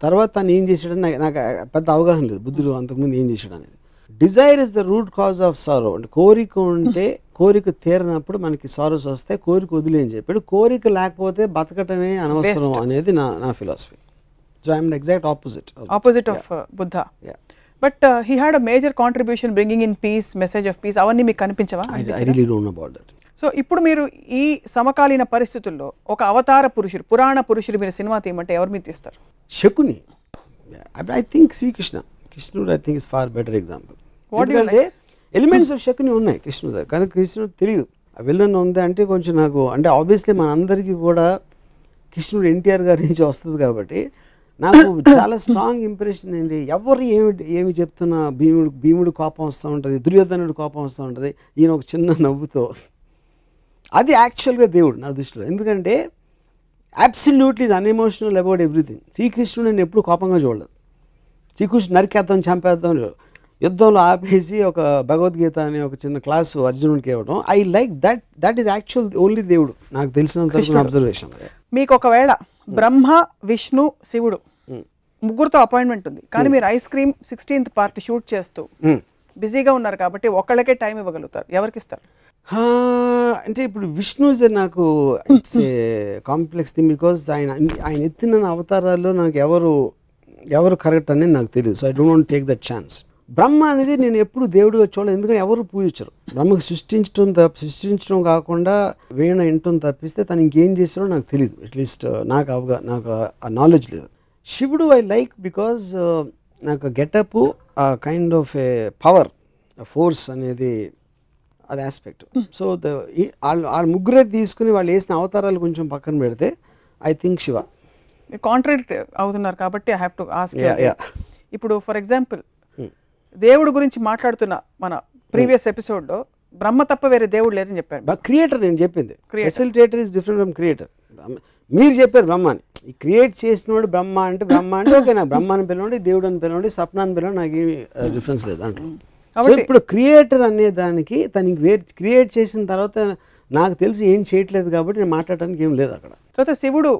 తర్వాత తను ఏం చేశాడని నాకు పెద్ద అవగాహన లేదు బుద్ధుడు అంతకుముందు ఏం చేశాడు అనేది. Dzire is the root cause of సారో, అంటే కోరిక ఉంటే కోరిక తీరినప్పుడు మనకి సారోస్ వస్తాయి, కోరిక వదిలే అని చెప్పాడు. కోరిక లేకపోతే బతకటమే అనవసరం అనేది నా philosophy. So I am the exact opposite of Buddha. Yeah. But he had a major contribution bringing in peace, message of peace. అవ్వన్నీ మీకు కనిపించవా? I really don't know about that. So ఇప్పుడు మీరు ఈ సమకాలీన పరిస్థితుల్లో ఒక అవతార పురుషుడు, పురాణ పురుషుడు మీరు సినిమా తీయమంటే ఎవరు మీరు తీస్తారు? శకుని. I think Srikrishna. కృష్ణుడు I think is far better example. ఎందుకంటే ఎలిమెంట్స్ ఆఫ్ శకుని ఉన్నాయి కృష్ణుడు దగ్గర, కానీ కృష్ణుడు తెలియదు విలన్ ఉంది అంటే కొంచెం నాకు, అంటే ఆబ్వియస్లీ మనందరికీ కూడా కృష్ణుడు ఎన్టీఆర్ గారి నుంచి వస్తుంది కాబట్టి నాకు చాలా స్ట్రాంగ్ ఇంప్రెషన్ అండి. ఎవరు ఏమి చెప్తున్నా భీముడు కోపం వస్తూ ఉంటుంది, దుర్యోధనుడు కోపం వస్తూ ఉంటుంది, ఈయన ఒక చిన్న నవ్వుతో, అది యాక్చువల్గా దేవుడు నా దృష్టిలో. ఎందుకంటే అబ్సల్యూట్లీ ఈజ్ అన్ఎమోషనల్ అబౌట్ ఎవ్రీథింగ్. శ్రీకృష్ణుడు నేను ఎప్పుడు కోపంగా చూడలేదు. శ్రీకృష్ణుడు నరికేద్దాం చంపేద్దాం, యుద్ధంలో ఆపేసి ఒక భగవద్గీత అనే ఒక చిన్న క్లాసు అర్జునుడికి ఇవ్వడం, I like that is actual only దేవుడు నాకు తెలిసినంత అబ్జర్వేషన్. మీకు ఒకవేళ బ్రహ్మ విష్ణు శివుడు ముగ్గురుతో అపాయింట్మెంట్ ఉంది, కానీ మీరు ice cream 16th part shoot చేస్తూ బిజీగా ఉన్నారు కాబట్టి ఒకళ్ళకే టైం ఇవ్వగలుగుతారు, ఎవరికి ఇస్తారు? అంటే ఇప్పుడు విష్ణు ఇస్ నాకు it's a complex thing, because ఆయన ఎత్తిన అవతారాల్లో నాకు ఎవరు కరెక్ట్ అనేది నాకు తెలియదు. So I don't want take that chance. Brahma అనేది నేను ఎప్పుడు దేవుడిగా చూడలేదు, ఎందుకంటే ఎవరు పూజించరు. బ్రహ్మకు సృష్టించడం కాకుండా వీణ వినటం తప్పిస్తే తను ఇంకేం చేస్తాడో నాకు తెలియదు. అట్లీస్ట్ నాకు ఆ నాలెడ్జ్ లేదు. శివుడు ఐ లైక్ బికాజ్ నాకు getup kind of A power force అనేది అది ఆస్పెక్ట్. సో వాళ్ళ ముగ్గురే తీసుకుని వాళ్ళు వేసిన అవతారాలు కొంచెం పక్కన పెడితే ఐ థింక్ శివ. కాంట్రాడిక్ట్ అవుతున్నారు కాబట్టి ఐ హ్యావ్ టు ఆస్క్. ఇప్పుడు ఫర్ ఎగ్జాంపుల్ దేవుడు గురించి మాట్లాడుతున్న మన ప్రీవియస్ ఎపిసోడ్లో బ్రహ్మ తప్ప వేరే దేవుడు లేరని చెప్పారు. క్రియేటర్ నేను చెప్పింది, facilitator is different from creator. మీరు చెప్పారు బ్రహ్మాని, ఈ క్రియేట్ చేసినోడు బ్రహ్మ అంటే ఓకే, నాకు బ్రహ్మాని పిలవండి, దేవుడు అని పిలవండి, సప్నాన్ని పిలవండి, నాకు ఏమి డిఫరెన్స్ లేదు అంటే. సో ఇప్పుడు క్రియేటర్ అనే దానికి తనకి క్రియేట్ చేసిన తర్వాత నాకు తెలిసి ఏం చేయట్లేదు కాబట్టి నేను మాట్లాడడానికి ఏం లేదు అక్కడ. తర్వాత శివుడు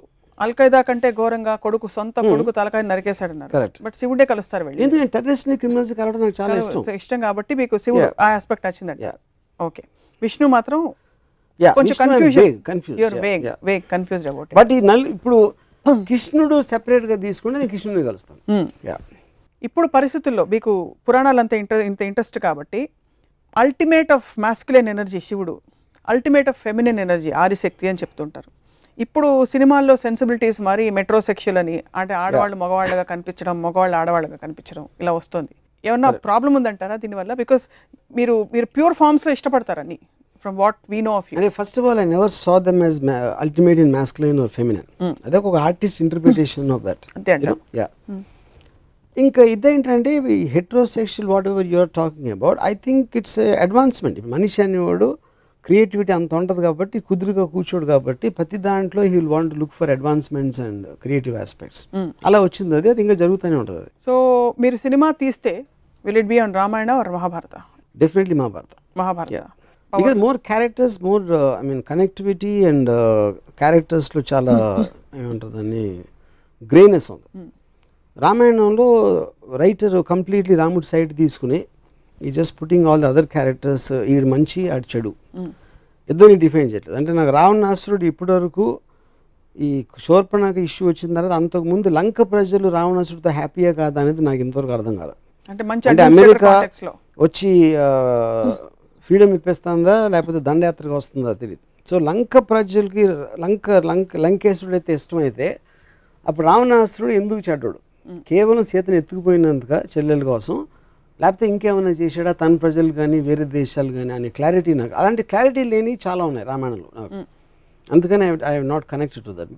అల్ఖైదా కంటే ఘోరంగా సొంత కొడుకు తలకాయ నరికేశాడు అన్నారు. కరెక్ట్. బట్ శివుడే కలుస్తారు వెళ్ళి, ఎందుకంటే టెర్రరిస్ట్ క్రిమినల్స్ కలవడం నాకు చాలా ఇష్టం కాబట్టి మీకు శివుడు ఆ ఆస్పెక్ట్ వచ్చిందండి. ఓకే. విష్ణు మాత్రం బట్ ఇప్పుడు కృష్ణుడు సెపరేట్ గా తీసుకుంటే నేను కృష్ణుడిని కలుస్తాను. ఇప్పుడు పరిస్థితుల్లో మీకు పురాణాలంతా ఇంత ఇంట్రెస్ట్ కాబట్టి అల్టిమేట్ ఆఫ్ మాస్కులిన్ ఎనర్జీ శివుడు, ultimate of feminine energy Adishakti అని చెప్తుంటారు. ఇప్పుడు సినిమాల్లో సెన్సిబిలిటీస్ మరి మెట్రోసెక్షువల్ అని, అంటే ఆడవాళ్ళు మగవాళ్ళగా కనిపించడం, మగవాళ్ళు ఆడవాళ్ళగా కనిపించడం ఇలా వస్తుంది. ఏమన్నా ప్రాబ్లం ఉందంటారా దీనివల్ల? బికాస్ మీరు ప్యూర్ ఫార్మ్స్లో ఇష్టపడతారని from what we know of you. First of all, I never saw them as ultimate in masculine or feminine. That's an artist interpretation of that. Yeah. ఇంకా ఇదేంటంటే heterosexual whatever you're talking about, I think it's advancement. మనిషి అనేవాడు creativity అంత ఉంటుంది కాబట్టి కుదురుగా కూర్చోడు కాబట్టి ప్రతి దాంట్లో he will want look for advancements and creative aspects. అలా వచ్చింది అది ఇంకా జరుగుతూనే ఉంటుంది. సో మీరు సినిమా తీస్తే will it be on Ramayana or Mahabharata? Definitely Mahabharata. Because more characters, more I mean connectivity and క్యారెక్టర్స్లో చాలా ఏమంటుందని గ్రేనెస్ ఉంది. రామాయణంలో రైటర్ కంప్లీట్లీ రాముడి సైడ్ తీసుకుని ఈ just putting all the other characters, ఈడు మంచి ఆడు చెడు ఇద్దరిని డిఫైన్ చేయట్లేదు. అంటే నాకు రావణాసురుడు ఇప్పటి వరకు ఈ శూర్పణఖ ఇష్యూ వచ్చిన తర్వాత అంతకుముందు లంక ప్రజలు రావణాసురుడితో హ్యాపీగా కాదా అనేది నాకు ఇంతవరకు అర్థం కాలేదు. అంటే అమెరికా వచ్చి ఫ్రీడమ్ ఇప్పేస్తుందా లేకపోతే దండయాత్రగా వస్తుందా తెలియదు. సో లంక ప్రజలకి లంకేశ్వరుడు అయితే ఇష్టమైతే అప్పుడు రావణాసురుడు ఎందుకు చెడ్డాడు? కేవలం సీతను ఎత్తుకుపోయినందుక చెల్లెల కోసం లేకపోతే ఇంకేమైనా చేశాడా తన ప్రజలు కానీ వేరే దేశాలు కానీ అనే క్లారిటీ నాకు, అలాంటి క్లారిటీ లేని చాలా ఉన్నాయి రామాయణంలో నాకు. అందుకని I have not connected to that.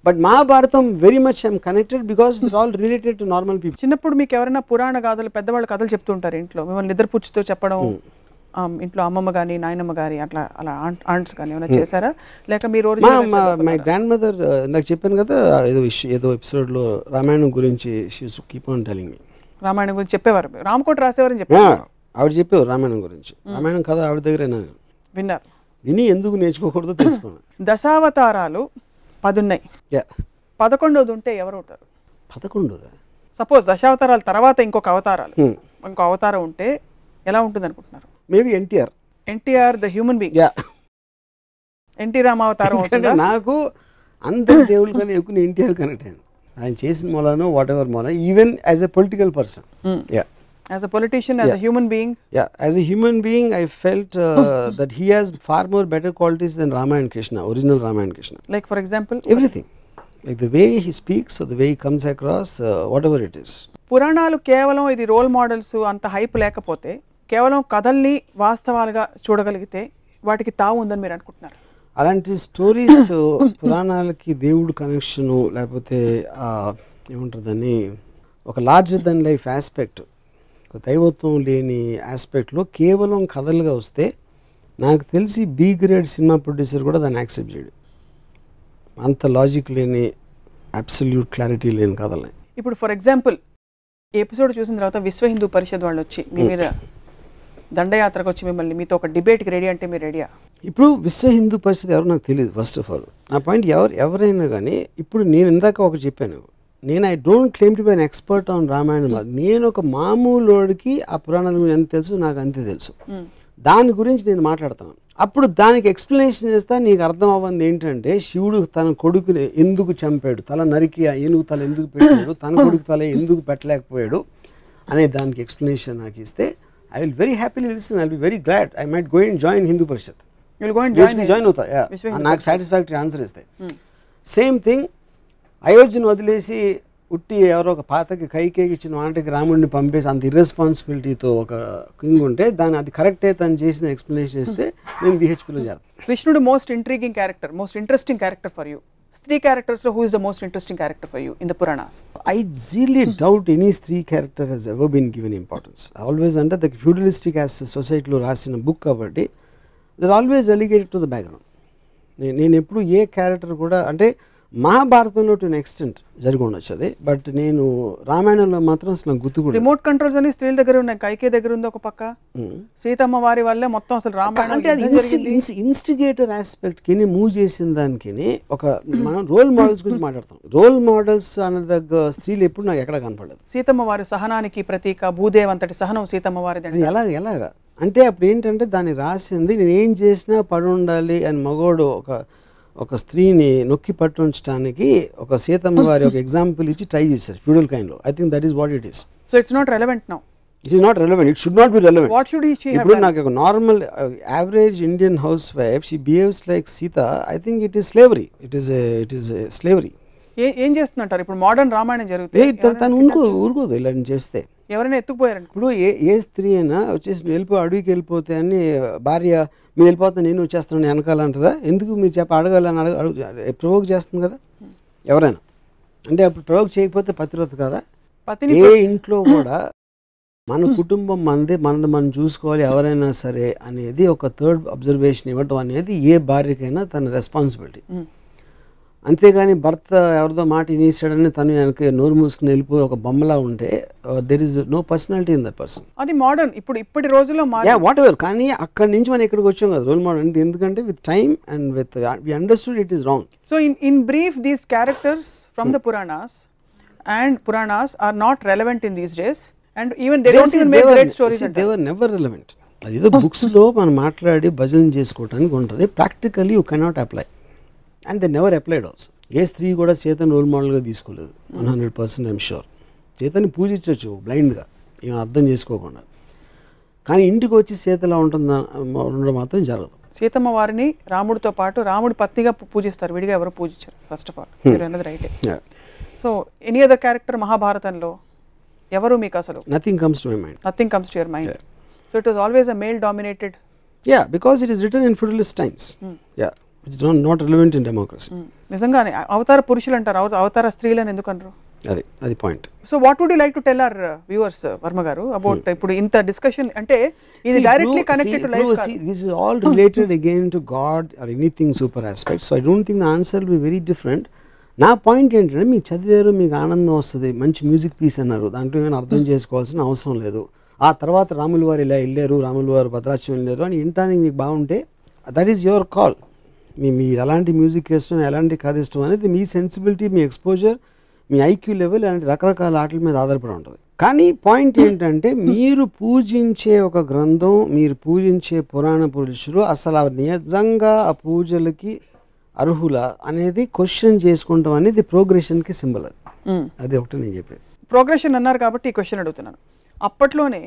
But Mahabharatam very much I'm connected because it all related to normal people. చిన్నప్పుడు మీకు ఎవరైనా పురాణ గాథలు పెద్దవాళ్ళు కథలు చెప్తుంటారు ఇంట్లో, మిమ్మల్ని నిద్రపుచ్చుతో చెప్పడం, ఇంట్లో అమ్మమ్మ కానీ నాయనమ్మ గారి అట్లా అలా ఆంట్స్ కానీ ఏమైనా చేశారా, లేక మీరు మై గ్రాండ్ మదర్ ఇందాక చెప్పాను కదా ఏదో ఎపిసోడ్లో రామాయణం గురించి she used to keep on telling me. Ramayanam గురించి చెప్పేవారు, రామకోట రాసేవారని చెప్పారు. ఆవిడ చెప్పేవారు రామాయణం గురించి. రామాయణం కథ ఆవిడ దగ్గర విన్నారు, విని ఎందుకు నేర్చుకోకూడదో తెలుసుకున్నాను. దశావతారాలు 10 ఉన్నాయి, 11వది ఉంటే ఎవరు అవుతారు? 11దా? సపోజ్ దశావతారాల తర్వాత ఇంకొక అవతారం ఉంటే ఎలా ఉంటుంది అనుకుంటున్నారు? Maybe NTR. NTR the human being. NT రామావతారం అవుతుందా? నాకు అందరి దేవుళ్ళు కానీ ఎక్కువ ఎన్టీఆర్ కనెక్ట్ అయ్యాను. ఆయన చేసిన మూలానో వాట్ ఎవర్ మూల, even as a political person. As a politician, as a human being? As a human being, I felt that he has far more better qualities than Rama and Krishna, original Rama and Krishna. Like for example? Everything. Like the way he speaks or the way he comes across, whatever it is. పురాణాలు కేవలం ఇది role models అంత hype లేకపోతే, కేవలం కథల్ని వాస్తవాలుగా చూడగలిగితే వాటికి తావు ఉందని మీరు అనుకుంటున్నారు? అలాంటి స్టోరీస్ పురాణాలకి దేవుడు కనెక్షను లేకపోతే ఏమంటారు దాన్ని, ఒక లార్జర్ దెన్ లైఫ్ ఆస్పెక్ట్, ఒక దైవత్వం లేని ఆస్పెక్ట్లో కేవలం కథలుగా వస్తే నాకు తెలిసి బి గ్రేడ్ సినిమా ప్రొడ్యూసర్ కూడా దాన్ని యాక్సెప్ట్ చేయడు. అంత లాజిక్ లేని అబ్సల్యూట్ క్లారిటీ లేని కథలే. ఇప్పుడు ఫర్ ఎగ్జాంపుల్ ఎపిసోడ్ చూసిన తర్వాత విశ్వ హిందూ పరిషత్ వాళ్ళు వచ్చి మీ మీద దండయాత్రకు వచ్చి మిమ్మల్ని మీతో ఒక డిబేట్కి రెడీ అంటే మీరు రెడీయా? ఇప్పుడు విశ్వ హిందూ పరిషత్ ఎవరు నాకు తెలియదు. ఫస్ట్ ఆఫ్ ఆల్ నా పాయింట్ ఎవరైనా కానీ, ఇప్పుడు నేను ఇందాక ఒకటి చెప్పాను, నేను I don't claim to be an expert on Ramayanam. నేను ఒక మామూలుడికి ఆ పురాణాల గురించి ఎంత తెలుసు నాకు అంతే తెలుసు. దాని గురించి నేను మాట్లాడతాను. అప్పుడు దానికి ఎక్స్ప్లెనేషన్ చేస్తా. నీకు అర్థం అవ్వంది ఏంటంటే, శివుడు తన కొడుకుని ఎందుకు చంపాడు, తల నరికి ఏనుగు తల ఎందుకు పెట్టాడు, తన కొడుకు తల ఎందుకు పెట్టలేకపోయాడు అనే దానికి ఎక్స్ప్లెనేషన్ నాకు ఇస్తే I will very happily listen. I will be very glad. I might go and join Hindu Parishad. Join అవుతా, నాకు సాటిస్ఫాక్టరీ ఆన్సర్ ఇస్తాయి. సేమ్ థింగ్, అయోధ్యను వదిలేసి ఉట్టి ఎవరో ఒక పాతకి కైకేకి ఇచ్చిన వాటికి రాముడిని పంపేసి అంత ఇర్రెస్పాన్సిబిలిటీతో ఒక కింగ్ ఉంటే దాన్ని అది కరెక్టే తను చేసిన ఎక్స్ప్లెనేషన్ ఇస్తే నేను బిహెచ్పిలో చేస్తాను. కృష్ణుడు most intriguing character, most interesting character for you. స్త్రీ క్యారెక్టర్స్లో who is the most interesting character for you in the Puranas? I really doubt any స్త్రీ character has ever been given importance. Always under the feudalistic as societyలో రాసిన book కాబట్టి they're always relegated to the background. నేను ఎప్పుడు ఏ character కూడా, అంటే మహాభారతంలో to extent జరిగి ఉండొచ్చు అది, బట్ నేను రామాయణంలో మాత్రం అసలు గుర్తుకు. రిమోట్ కంట్రోల్స్ అని స్త్రీల దగ్గర ఉన్నాయి, కైకే దగ్గర ఉంది ఒక పక్క, సీతమ్మ వారి వల్లే మొత్తం అసలు రామాయణం. అంటే అది ఇన్స్టిగేటర్ ఆస్పెక్ట్కి మూవ్ చేసిన దానికి ఒక మనం రోల్ మోడల్స్ గురించి మాట్లాడతాం. రోల్ మోడల్స్ అనే దగ్గర స్త్రీలు ఎప్పుడు నాకు ఎక్కడ కనపడలేదు. సీతమ్మ వారి సహనానికి ప్రతీక, భూదేవ్ అంతటి సహనం సీతమ్మ వారి. ఎలాగా అంటే అప్పుడు ఏంటంటే దాన్ని రాసింది నేను ఏం చేసినా పడి ఉండాలి అని మగోడు ఒక స్త్రీని నొక్కి పట్టించడానికి ఒక సీతమ్మ వారి ఒక ఎగ్జాంపుల్ ఇచ్చి ట్రై చేశారు ఫ్యూడల్ కైండ్లో. I think that is what it is. So it's not relevant now. It is not relevant. It should not be relevant. What should she have? ఇప్పుడు నాకు ఒక normal average Indian housewife she behaves like Sita. I think it is slavery. It is slavery. ఏం చేస్తుంటారు ఇప్పుడు modern Ramayanam జరుగుతుంది, తను ఊరుకోదు ఇలా చేస్తే. ఎవరైనా ఎత్తుకుపోయారు ఇప్పుడు ఏ స్త్రీ అయినా వచ్చేసి అడవికి వెళ్ళిపోతే అని భార్య మీరు వెళ్ళిపోతే నేను వచ్చేస్తాను వెనకాల అంటదా? ఎందుకు మీరు అడగాలని ప్రవోక్ చేస్తుంది కదా ఎవరైనా. అంటే అప్పుడు ప్రవోక్ చేయకపోతే పతివ్రత కదా. ఏ ఇంట్లో కూడా మన కుటుంబం మనది మనం చూసుకోవాలి ఎవరైనా సరే అనేది ఒక థర్డ్ అబ్జర్వేషన్ ఇవ్వటం అనేది ఏ భార్యకైనా తన రెస్పాన్సిబిలిటీ. అంతేగాని భర్త ఎవరిదో మాట ఇనేసాడని తను వెనక నోరు మూసుకుని వెళ్ళిపోయి ఒక బొమ్మలా ఉంటే there is no personality in that person. అది మోడర్న్ ఇప్పటి రోజుల్లో వాట్ ఎవర్. కానీ అక్కడి నుంచి మనం ఇక్కడికి వచ్చాం కదా రోల్ మోడల్ అంటే. ఎందుకంటే with time and with we understood it is wrong. So in brief these characters from the Puranas are not relevant in these days and even they don't even make great stories. They were never relevant. అదేదో books లో మనం మాట్లాడి భజన చేసుకోవడానికి ఉంటుంది. Practically you cannot apply and they never applied also. ఏ స్త్రీ కూడా సీతను రోల్ మోడల్గా తీసుకోలేదు 100%. ఐఎమ్ షూర్ సీతని పూజించవచ్చు బ్లైండ్గా ఏం అర్థం చేసుకోకుండా. కానీ ఇంటికి వచ్చి సీతలా ఉండడం మాత్రం జరగదు. సీతమ్మ వారిని రాముడితో పాటు రాముడి పత్నిగా పూజిస్తారు, విడిగా ఎవరు పూజించారు. ఫస్ట్ ఆఫ్ ఆల్ మీరు అన్నది రైటే. సో ఎనీ అదర్ క్యారెక్టర్ మహాభారతంలో ఎవరు మీకు అసలు? Nothing comes to my mind. Nothing comes to your mind. So it was always a male dominated. Yeah, because it is written in feudalist times. Yeah, it's not relevant in democracy. నిజంగానే అవతార పురుషులు అంటారు, అవతార స్త్రీలను ఎందుకు అనరు? అది point. So what would you like to tell our viewers Varma గారు అబౌట్ ఇప్పుడు ఇంత డిస్కషన్? అంటే ఇది directly connected to life. This is all related again to God or anything super aspect. So I don't think the answer will be very different. నా point ఏంటంటే, మీకు చదివారు, మీకు ఆనందం వస్తుంది, మంచి మ్యూజిక్ పీస్ అన్నారు, దాంట్లో ఏమైనా అర్థం చేసుకోవాల్సిన అవసరం లేదు. ఆ తర్వాత రాములు వారు ఇలా వెళ్ళారు, రాములు వారు భద్రాచలం వెళ్ళారు అని వినటానికి మీకు బాగుంటే దట్ ఈస్ యువర్ కాల్. మీ ఎలాంటి మ్యూజిక్ ఇష్టం, ఎలాంటి కథ ఇష్టం అనేది మీ సెన్సిబిలిటీ, మీ ఎక్స్పోజర్, మీ ఐక్యూ లెవెల్, అలాంటి రకరకాల ఆటల మీద ఆధారపడి ఉంటుంది. కానీ పాయింట్ ఏంటంటే, మీరు పూజించే ఒక గ్రంథం, మీరు పూజించే పురాణ పురుషులు అసలు నిజంగా ఆ పూజలకి అర్హుల అనేది క్వశ్చన్ చేసుకుంటాం అనేది ప్రోగ్రెషన్కి సింబల్. అది ఒకటి నేను చెప్పేది. ప్రోగ్రెషన్ అన్నారు కాబట్టి ఈ క్వశ్చన్ అడుగుతున్నాను. అప్పట్లోనే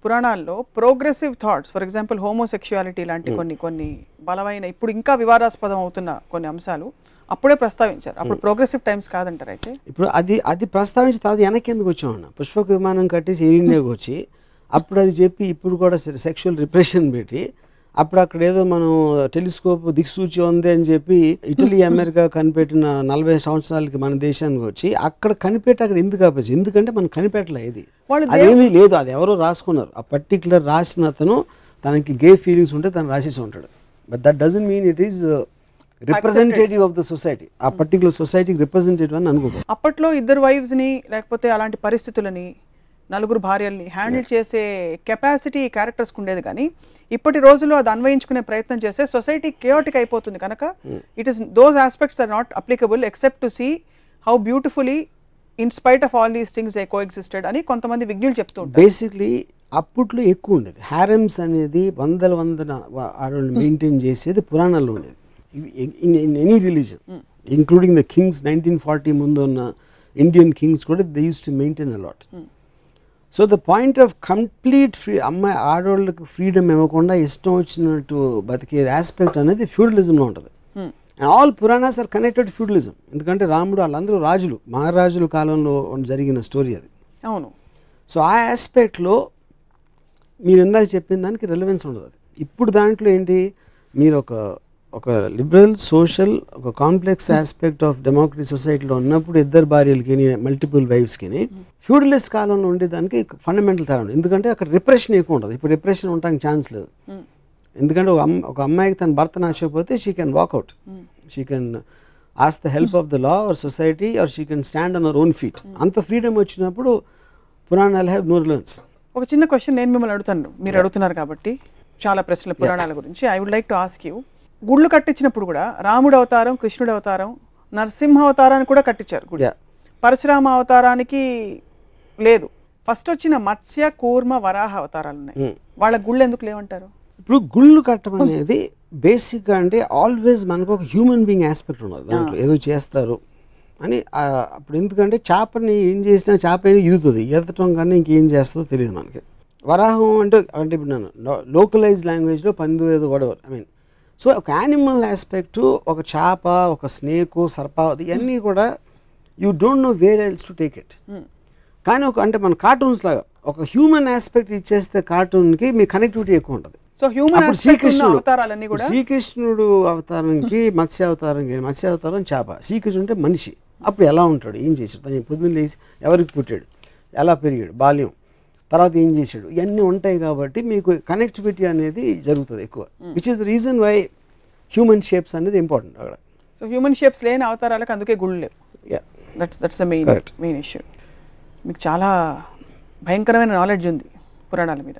పురాణాల్లో progressive thoughts, for example homosexuality లాంటి కొన్ని బలమైన, ఇప్పుడు ఇంకా వివాదాస్పదం అవుతున్న కొన్ని అంశాలు అప్పుడే ప్రస్తావించారు. అప్పుడు ప్రోగ్రెసివ్ టైమ్స్ కాదంటారు. అయితే ఇప్పుడు అది ప్రస్తావించి తర్వాత వెనక్కి ఎందుకు వచ్చామన్నా, పుష్పక విమానం కట్టేసి ఇండియాకి వచ్చి అప్పుడు అది చెప్పి ఇప్పుడు కూడా సెక్షువల్ రిప్రెషన్ పెట్టి అప్పుడు అక్కడ ఏదో మనం టెలిస్కోప్ దిక్సూచి ఉంది అని చెప్పి ఇటలీ అమెరికా కనిపెట్టిన 40 సంవత్సరాలకి మన దేశానికి వచ్చి అక్కడ కనిపెట్టి అక్కడ ఎందుకు ఆపేసి, ఎందుకంటే మనం కనిపెట్టలే, ఇది అదేమీ లేదు, అది ఎవరో రాసుకున్నారు. ఆ పర్టికులర్ రాసిన అతను తనకి గే ఫీలింగ్స్ ఉంటే తను రాసేసి ఉంటాడు. But that doesn't mean it is representative of the society. ఆ పర్టికులర్ సొసైటీకి రిప్రజెంటేటివ్ అని అనుకో. అప్పట్లో ఇద్దరు వైఫ్స్ ని లేకపోతే అలాంటి పరిస్థితులని, నలుగురు భార్యల్ని హ్యాండిల్ చేసే కెపాసిటీ క్యారెక్టర్స్కి ఉండేది. కానీ ఇప్పటి రోజుల్లో అది అన్వయించుకునే ప్రయత్నం చేస్తే సొసైటీ కేయోటిక్ అయిపోతుంది కనుక it is those aspects are not applicable except to see how beautifully in spite of all these things they coexisted అని కొంతమంది విజ్ఞులు చెప్తూ ఉంటారు. బేసిక్లీ అప్పట్లో ఎక్కువ ఉండేది హారెమ్స్ అనేది, వందల ఆడవాళ్ళు మెయింటైన్ చేసేది పురాణాల్లో ఉండేది. In any religion including the kings, 1940 ముందు ఉన్న ఇండియన్ కింగ్స్ కూడా they use to maintain a lot. So the point of complete అమ్మాయి ఆడవాళ్ళకి ఫ్రీడమ్ ఇవ్వకుండా ఇష్టం వచ్చినట్టు బతికే ఆస్పెక్ట్ అనేది ఫ్యూడలిజంలో ఉంటుంది. And all Puranas are connected to feudalism. ఎందుకంటే రాముడు వాళ్ళందరూ రాజులు, మహారాజుల కాలంలో జరిగిన స్టోరీ అది. అవును. సో ఆ ఆస్పెక్ట్లో మీరు ఇందాక చెప్పిన దానికి రెలవెన్స్ ఉండదు. అది ఇప్పుడు దాంట్లో ఏంటి, మీరు ఒక లిబరల్ సోషల్ ఒక కాంప్లెక్స్ ఆస్పెక్ట్ ఆఫ్ డెమోక్రసీ సొసైటీలో ఉన్నప్పుడు ఇద్దరు భార్యలకి, మల్టిపుల్ వైఫ్స్కి, ఫ్యూడలిస్ట్ కాలంలో ఉండేదానికి ఫండమెంటల్ తేడా ఉంది. ఎందుకంటే అక్కడ రిప్రెషన్ ఎక్కువ ఉంటుంది. ఇప్పుడు రిప్రెషన్ ఉండడానికి ఛాన్స్ లేదు. ఎందుకంటే ఒక అమ్మాయికి తన భర్త నచ్చకపోతే she can walk out, she can ask the help of the law or society or she can stand on our own feet. అంత ఫ్రీడమ్ వచ్చినప్పుడు పురాణాలు హ్యావ్ నో రిలవెన్స్. ఒక చిన్న క్వశ్చన్ నేను మిమ్మల్ని అడుగుతాను, మీరు అడుగుతున్నారు కాబట్టి చాలా ప్రశ్నలు పురాణాల గురించి. I would like to ask you, గుళ్ళు కట్టించినప్పుడు కూడా రాముడు అవతారం, కృష్ణుడు అవతారం, నరసింహ అవతారాన్ని కూడా కట్టించారు గుడి. పరశురామ అవతారానికి లేదు. ఫస్ట్ వచ్చిన మత్స్య, కూర్మ, వరాహ అవతారాలు ఉన్నాయి. వాళ్ళ గుళ్ళు ఎందుకు లేవంటారు? ఇప్పుడు గుళ్ళు కట్టడం అనేది బేసిక్గా అంటే ఆల్వేస్ మనకు ఒక హ్యూమన్ బీయింగ్ ఆస్పెక్ట్ ఉన్నది దాంట్లో. ఏదో చేస్తారు అని అప్పుడు, ఎందుకంటే చేపని ఏం చేసినా చేప ఈదుతుంది, ఈదటం కానీ ఇంకేం చేస్తుందో తెలియదు మనకి. వరాహం అంటే ఇప్పుడు నేను లోకలైజ్ లాంగ్వేజ్లో పందు ఏదో వడవర్, ఐ మీన్. సో ఒక యానిమల్ ఆస్పెక్టు, ఒక చేప, ఒక స్నేకు, సర్పావతి, ఇవన్నీ కూడా you don't know where else to take it. కానీ అంటే మన కార్టూన్స్ లాగా ఒక హ్యూమన్ ఆస్పెక్ట్ ఇచ్చేస్తే కార్టూన్కి మీ కనెక్టివిటీ ఎక్కువ ఉంటుంది. సో హ్యూమన్ అవతారాలన్నీ కూడా, శ్రీకృష్ణుడు అవతారానికి మత్స్య అవతారం చేప, శ్రీకృష్ణుడు అంటే మనిషి. అప్పుడు ఎలా ఉంటాడు, ఏం చేశాడు, తను పొద్దున్న లేచి ఎవరికి పుట్టాడు, ఎలా పెరిగాడు, బాల్యం, తర్వాత ఏం చేశాడు, ఇవన్నీ ఉంటాయి. కాబట్టి మీకు కనెక్టివిటీ అనేది జరుగుతుంది ఎక్కువ, which is the reason why human shapes అనేది ఇంపార్టెంట్ అక్కడ. సో హ్యూమన్ షేప్స్ లేని అవతారాలకు అందుకే గుళ్ళు లేవు. That's the main issue. మీకు చాలా భయంకరమైన నాలెడ్జ్ ఉంది పురాణాల మీద.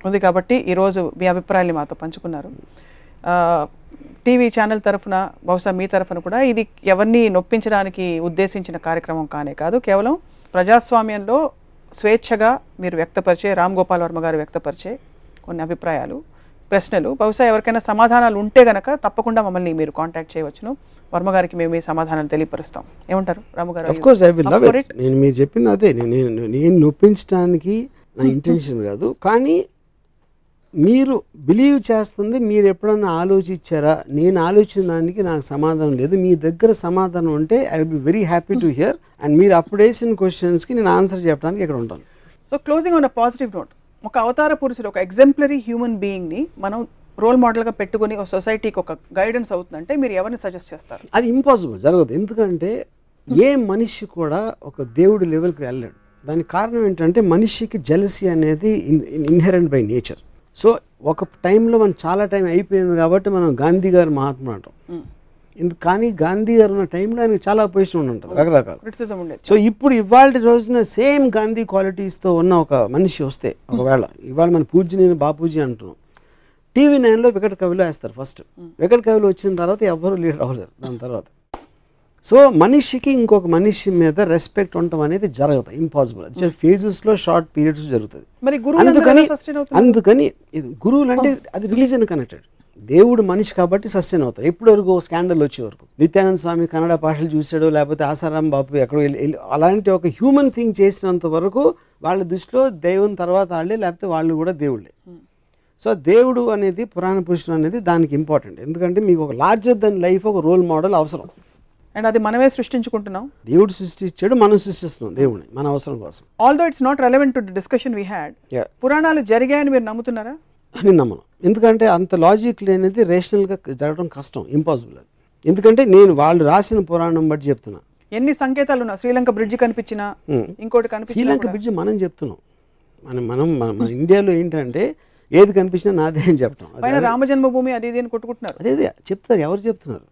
ఉంది కాబట్టి ఈరోజు మీ అభిప్రాయాన్ని మాతో పంచుకున్నారు. టీవీ ఛానల్ తరఫున, బహుశా మీ తరఫున కూడా ఇది ఎవరిని నొప్పించడానికి ఉద్దేశించిన కార్యక్రమం కానే కాదు. కేవలం ప్రజాస్వామ్యంలో స్వేచ్ఛగా మీరు వ్యక్తపరిచే, రామ్ గోపాల్ వర్మ గారు వ్యక్తపరిచే కొన్ని అభిప్రాయాలు, ప్రశ్నలు, బహుశా ఎవరికైనా సమాధానాలు ఉంటే గనక తప్పకుండా మమ్మల్ని మీరు కాంటాక్ట్ చేయవచ్చును. వర్మ గారికి మేము ఈ సమాధానాలు తెలియపరుస్తాం. ఏమంటారు రాము గారు? Of course I will love it. నేను మీరు చెప్పింది అదే, నేను నొప్పించడానికి నా ఇంటెన్షన్ కాదు. కానీ మీరు బిలీవ్ చేస్తుంది మీరు ఎప్పుడన్నా ఆలోచించారా? నేను ఆలోచించిన దానికి నాకు సమాధానం లేదు, మీ దగ్గర సమాధానం ఉంటే I will be very happy to hear, and మీరు అప్పుడు వేసిన క్వశ్చన్స్కి నేను ఆన్సర్ చెప్పడానికి ఇక్కడ ఉంటాను. So closing on a positive note, ఒక అవతార పురుషుడు, ఒక ఎగ్జాంపులరీ హ్యూమన్ బీయింగ్ని మనం రోల్ మోడల్గా పెట్టుకుని ఒక సొసైటీకి ఒక గైడెన్స్ అవుతుందంటే మీరు ఎవరిని సజెస్ట్ చేస్తారు? అది ఇంపాసిబుల్, జరగదు. ఎందుకంటే ఏ మనిషి కూడా ఒక దేవుడి లెవెల్కి వెళ్ళాడు. దానికి కారణం ఏంటంటే మనిషికి జెలసీ అనేది ఇన్హెరెంట్ బై నేచర్. సో ఒక టైంలో మనం చాలా టైం అయిపోయింది కాబట్టి మనం గాంధీ గారు మహాత్ముడు అంటాం. కానీ గాంధీ గారు ఉన్న టైంలో ఆయనకి చాలా అపోజిషన్ ఉంటుంది, రకరకాల క్రిటిసిజం ఉండేది. సో ఇప్పుడు ఇవాళ రోజున సేమ్ గాంధీ క్వాలిటీస్తో ఉన్న ఒక మనిషి వస్తే, ఒకవేళ ఇవాళ మన పూజ్యని బాపూజీ అంటున్నాం, టీవీ 9లో వికట కవిలో వేస్తారు ఫస్ట్. వికట కవిలో వచ్చిన తర్వాత ఎవ్వరూ లీడర్ అవ్వలేరు దాని తర్వాత. సో మనిషికి ఇంకొక మనిషి మీద రెస్పెక్ట్ ఉండటం అనేది జరగదు, ఇంపాసిబుల్. అది ఫేజెస్లో షార్ట్ పీరియడ్స్ జరుగుతుంది. అందుకని గురువులు అంటే అది రిలీజన్ కనెక్టెడ్. దేవుడు మనిషి కాబట్టి సస్టైన్ అవుతారు. ఎప్పటి వరకు స్కాండల్ వచ్చే వరకు. నిత్యానంద స్వామి కన్నడ భాషలు చూసాడు, లేకపోతే ఆసారాం బాపు ఎక్కడో వెళ్ళి అలాంటి ఒక హ్యూమన్ థింగ్ చేసినంత వరకు వాళ్ళ దృష్టిలో దైవం తర్వాత వాళ్ళే, లేకపోతే వాళ్ళు కూడా దేవుళ్ళే. సో దేవుడు అనేది, పురాణ పురుషుడు అనేది దానికి ఇంపార్టెంట్. ఎందుకంటే మీకు ఒక లార్జర్ దెన్ లైఫ్ ఒక రోల్ మోడల్ అవసరం. అండ్ అది మనమే సృష్టించుకుంటున్నాం. దేవుడు సృష్టించాడు, మనం సృష్టిస్తున్నాం దేవుడిని మన అవసరం కోసం. Although it's not relevant to the discussion we had, పురాణాలు జరిగాయని మీరు నమ్ముతున్నారా? నేను నమ్మను. ఎందుకంటే అంత లాజిక్ లేనిది రేషనల్గా జరగడం కష్టం, ఇంపాసిబుల్ అది. ఎందుకంటే నేను వాళ్ళు రాసిన పురాణం బట్టి చెప్తున్నా. ఎన్ని సంకేతాలు ఉన్నా, శ్రీలంక బ్రిడ్జ్ కనిపించినా, ఇంకోటి కనిపించినా, శ్రీలంక బ్రిడ్జ్ మనం చెప్తున్నాం. మన ఇండియాలో ఏంటంటే ఏది కనిపించినా నాదే అని చెప్పడం. పైన రామజన్మభూమి అది ఇది అని కొట్టుకుంటున్నారు. అదే చెప్తారు, ఎవరు చెప్తున్నారు?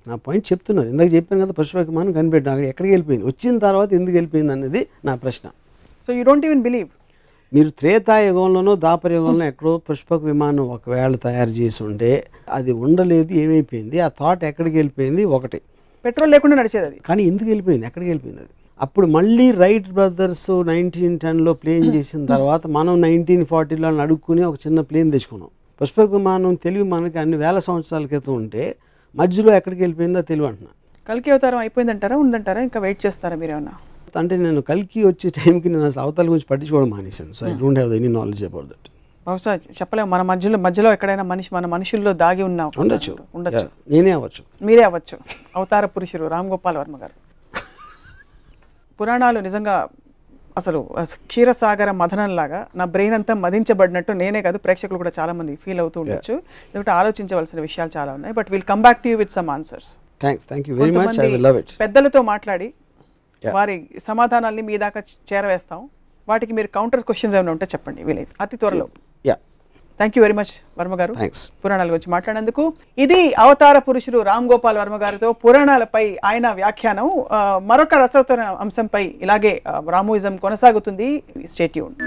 నా పాయింట్ చెప్తున్నారు. ఇందాక చెప్పాను కదా, పుష్పక విమానం కనిపెట్టాను, అక్కడ ఎక్కడికి వెళ్ళిపోయింది, వచ్చిన తర్వాత ఎందుకు వెళ్ళిపోయింది అనేది నా ప్రశ్న. So you don't even believe? మీరు త్రేతాయుగంలోనో ద్వాపరయుగంలో ఎక్కడో పుష్పక విమానం ఒకవేళ తయారు చేసి ఉంటే అది ఉండలేదు, ఏమైపోయింది, ఆ థాట్ ఎక్కడికి వెళ్ళిపోయింది? ఒకటి, పెట్రోల్ లేకుండా నడిచేది అది. కానీ ఎందుకు వెళ్ళిపోయింది, ఎక్కడికి వెళ్ళిపోయింది అది? అప్పుడు మళ్ళీ రైట్ బ్రదర్స్ 1910లో ప్లేన్ చేసిన తర్వాత మనం 1940లో అడుక్కుని ఒక చిన్న ప్లేన్ తెచ్చుకున్నాం. పుష్పక విమానం తెలివి మనకి అన్ని వేల సంవత్సరాల క్రితం ఉంటే మధ్యలో ఎక్కడికి వెళ్ళిపోయిందో తెలివి అంటున్నా. కల్కి అవతారం అయిపోయిందంటారా, ఉందంటారా, ఇంకా వెయిట్ చేస్తారా మీరేమన్నా? అంటే నేను కల్కి వచ్చే టైంకి నేను అసలు అవతాల గురించి పట్టించుకోవడం మానేశాను. So I don't have any knowledge about that. బహుశా చెప్పలేము, మన మధ్యలో ఎక్కడైనా మన మనుషుల్లో దాగి ఉన్నా ఉండొచ్చు. ఉండొచ్చు, నేనే అవ్వచ్చు, మీరే అవ్వచ్చు. అవతార పురుషుడు రామ్ గోపాల్ వర్మ గారు. పురాణాలు నిజంగా అసలు క్షీరసాగర మథనంలాగా నా బ్రెయిన్ అంతా మదించబడినట్టు నేనే కాదు, ప్రేక్షకులు కూడా చాలా మంది ఫీల్ అవుతూ ఉండొచ్చు. ఎందుకంటే ఆలోచించవలసిన విషయాలు చాలా ఉన్నాయి. But will come back to you with some answers. Thank you very much. I will love it. పెద్దలతో మాట్లాడి వారి సమాధానాల్ని మీ దాకా చేరవేస్తాం. వాటికి మీరు కౌంటర్ క్వశ్చన్స్ ఏమైనా ఉంటే చెప్పండి వీలైతే అతి త్వరలో. Thank you very much Varma గారు, పురాణాల గురించి మాట్లాడేందుకు. ఇది అవతార పురుషుడు రామ్ గోపాల్ వర్మ గారితో పురాణాలపై ఆయన వ్యాఖ్యానం. మరొక రసవత్తర అంశంపై ఇలాగే రామోయిజం కొనసాగుతుంది. Stay tuned.